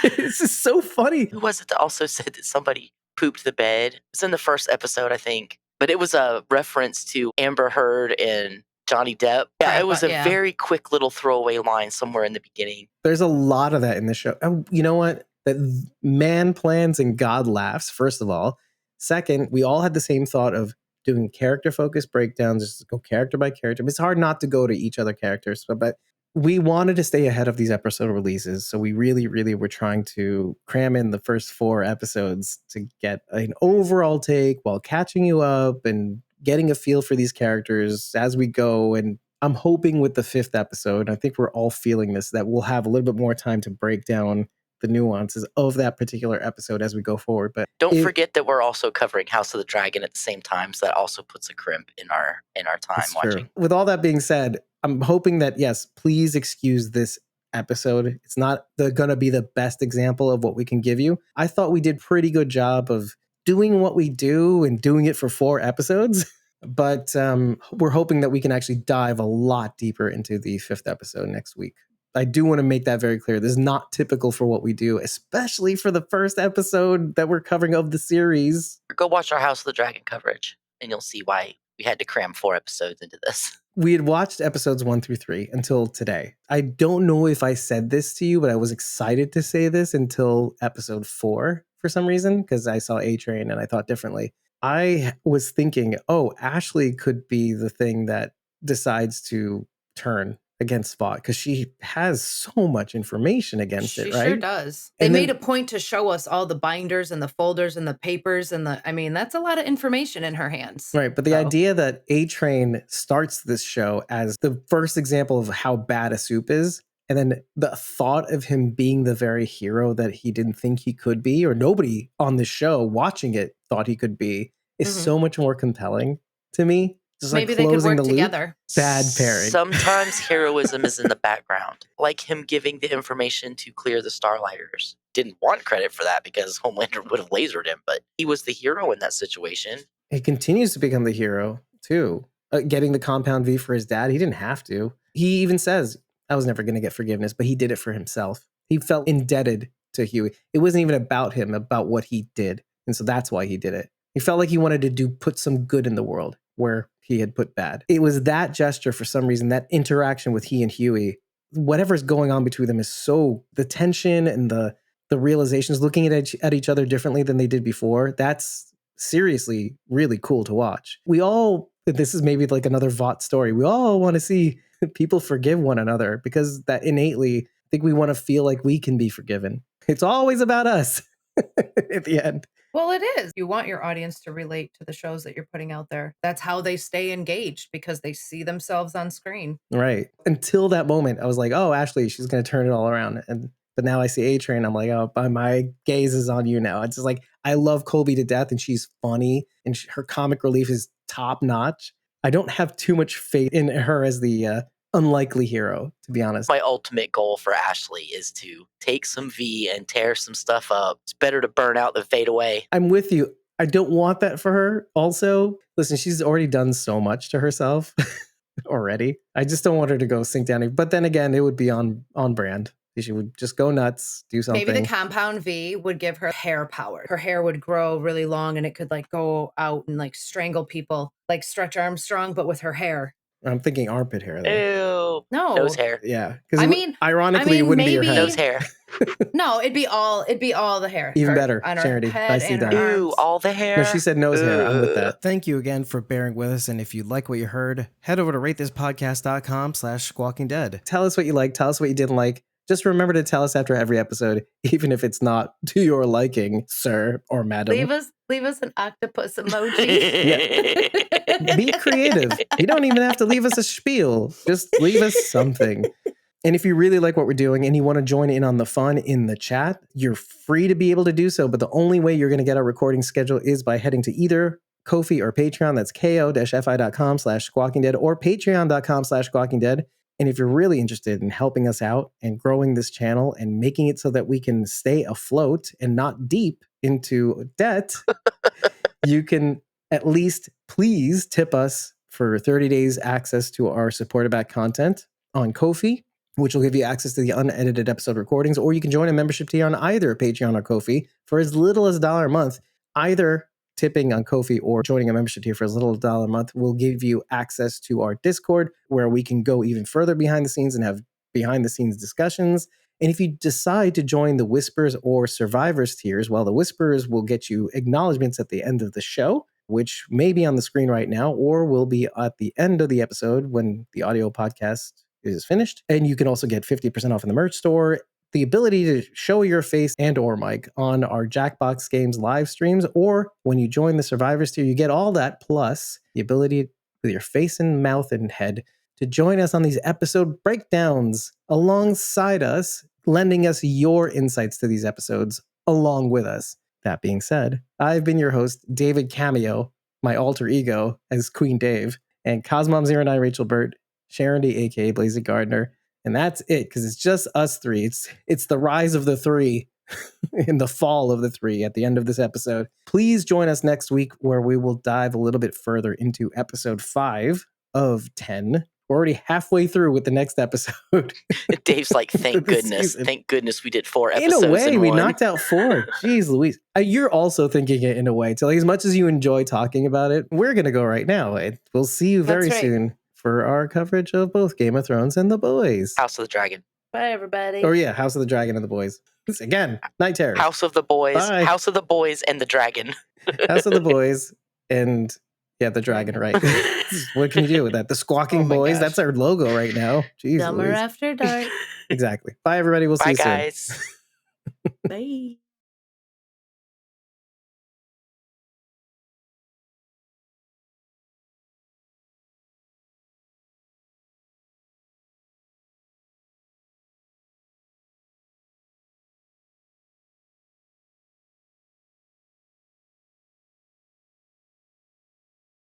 It's just so funny. Who was it that also said that somebody pooped the bed? It's in the first episode, I think. But it was a reference to Amber Heard and Johnny Depp. Yeah, it was a very quick little throwaway line somewhere in the beginning. There's a lot of that in the show. And you know what? That man plans and God laughs, first of all. Second, we all had the same thought of doing character-focused breakdowns, just go character by character. But it's hard not to go to each other characters. But we wanted to stay ahead of these episode releases. So we really, really were trying to cram in the first 4 episodes to get an overall take while catching you up and getting a feel for these characters as we go. And I'm hoping with the 5th episode, I think we're all feeling this, that we'll have a little bit more time to break down the nuances of that particular episode as we go forward. But don't forget that we're also covering House of the Dragon at the same time, so that also puts a crimp in our time watching. True. With all that being said, I'm hoping that, yes, please excuse this episode. It's not going to be the best example of what we can give you. I thought we did pretty good job of doing what we do and doing it for 4 episodes. But we're hoping that we can actually dive a lot deeper into the 5th episode next week. I do want to make that very clear. This is not typical for what we do, especially for the first episode that we're covering of the series. Go watch our House of the Dragon coverage, and you'll see why we had to cram 4 episodes into this. We had watched episodes 1 through 3 until today. I don't know if I said this to you, but I was excited to say this until episode 4 for some reason, because I saw A-Train and I thought differently. I was thinking, Ashley could be the thing that decides to turn against Vought because she has so much information against it, She right? sure does. They And made then- a point to show us all the binders and the folders and the papers and I mean, that's a lot of information in her hands. Right. But the So- idea that A-Train starts this show as the first example of how bad a soup is, and then the thought of him being the very hero that he didn't think he could be, or nobody on the show watching it thought he could be, is Mhm. so much more compelling to me. Just Maybe like they could closing work the loop. together. Bad pairing. Sometimes heroism is in the background, like him giving the information to clear the Starlighters. Didn't want credit for that because Homelander would have lasered him, but he was the hero in that situation. He continues to become the hero too. Getting the compound V for his dad, he didn't have to. He even says, I was never going to get forgiveness, but he did it for himself. He felt indebted to Huey. It wasn't even about him, about what he did. And so that's why he did it. He felt like he wanted to put some good in the world where he had put bad. It was that gesture for some reason, that interaction with he and Huey, whatever's going on between them is so, the tension and the realizations, looking at each other differently than they did before, that's seriously really cool to watch. This is maybe like another Vought story. We all want to see people forgive one another because that innately, I think we want to feel like we can be forgiven. It's always about us at the end. Well, it is. You want your audience to relate to the shows that you're putting out there. That's how they stay engaged because they see themselves on screen. Right. Until that moment, I was like, oh, Ashley, she's going to turn it all around. But now I see A-Train. I'm like, oh, my gaze is on you now. It's just like, I love Colby to death and she's funny and her comic relief is top notch. I don't have too much faith in her as the unlikely hero, to be honest. My ultimate goal for Ashley is to take some V and tear some stuff up. It's better to burn out than fade away. I'm with you. I don't want that for her. Also, listen, she's already done so much to herself already. I just don't want her to go sink down. But then again, it would be on brand. She would just go nuts, do something. Maybe the compound V would give her hair power. Her hair would grow really long and it could like go out and like strangle people, like Stretch Armstrong, but with her hair. I'm thinking armpit hair, though. Ew. No. Nose hair. Yeah. Because ironically, it mean, wouldn't be her maybe- head. Nose hair. No, it'd be all the hair. Even better, on her Charity. head Nicely and her done. Ew, arms. all the hair. No, she said nose hair. I'm with Ugh. that. Thank you again for bearing with us. And if you like what you heard, head over to ratethispodcast.com/squawkingdead. Tell us what you like. Tell us what you didn't like. Just remember to tell us after every episode, even if it's not to your liking, sir or madam. Leave us an octopus emoji. Be creative. You don't even have to leave us a spiel. Just leave us something. And if you really like what we're doing and you want to join in on the fun in the chat, you're free to be able to do so. But the only way you're going to get our recording schedule is by heading to either Ko-fi or Patreon. That's ko-fi.com/squawkingdead or patreon.com/squawkingdead. And if you're really interested in helping us out and growing this channel and making it so that we can stay afloat and not deep into debt, you can at least please tip us for 30 days access to our supporter back content on Ko-fi, which will give you access to the unedited episode recordings, or you can join a membership tier on either Patreon or Ko-fi for as little as $1 a month. Either tipping on Ko-fi or joining a membership tier for as little as $1 a month will give you access to our Discord, where we can go even further behind the scenes and have behind the scenes discussions. And if you decide to join the Whispers or Survivors tiers, well, the Whispers will get you acknowledgments at the end of the show, which may be on the screen right now or will be at the end of the episode when the audio podcast is finished. And you can also get 50% off in the merch store, the ability to show your face and or mic on our Jackbox Games live streams, or when you join the Survivors tier, you get all that plus the ability with your face and mouth and head to join us on these episode breakdowns alongside us, lending us your insights to these episodes along with us. That being said, I've been your host, David Cameo, my alter ego as Queen Dave, and Cosmom09 Rachel Burt, Sharon D, aka Blazy Gardner. And that's it, because it's just us three. It's the rise of the three in the fall of the three at the end of this episode. Please join us next week where we will dive a little bit further into episode 5 of 10. We're already halfway through with the next episode. Dave's like, thank This goodness. season. Thank goodness we did 4 In episodes a way, we one. knocked out 4. Jeez Louise. You're also thinking it in a way. So like, as much as you enjoy talking about it, we're going to go right now. We'll see you very That's right. soon for our coverage of both Game of Thrones and The Boys. House of the Dragon. Bye, everybody. Oh yeah, House of the Dragon and The Boys. Again, Night Terror. House of the Boys. Bye. House of the Boys and the Dragon. House of the Boys and Yeah, the dragon, right? What can you do with that? The Squawking Oh my Boys. gosh. That's our logo right now. Jeez, Summer Louise. After Dark. Exactly. Bye, everybody. We'll see Bye, you soon. guys. Bye.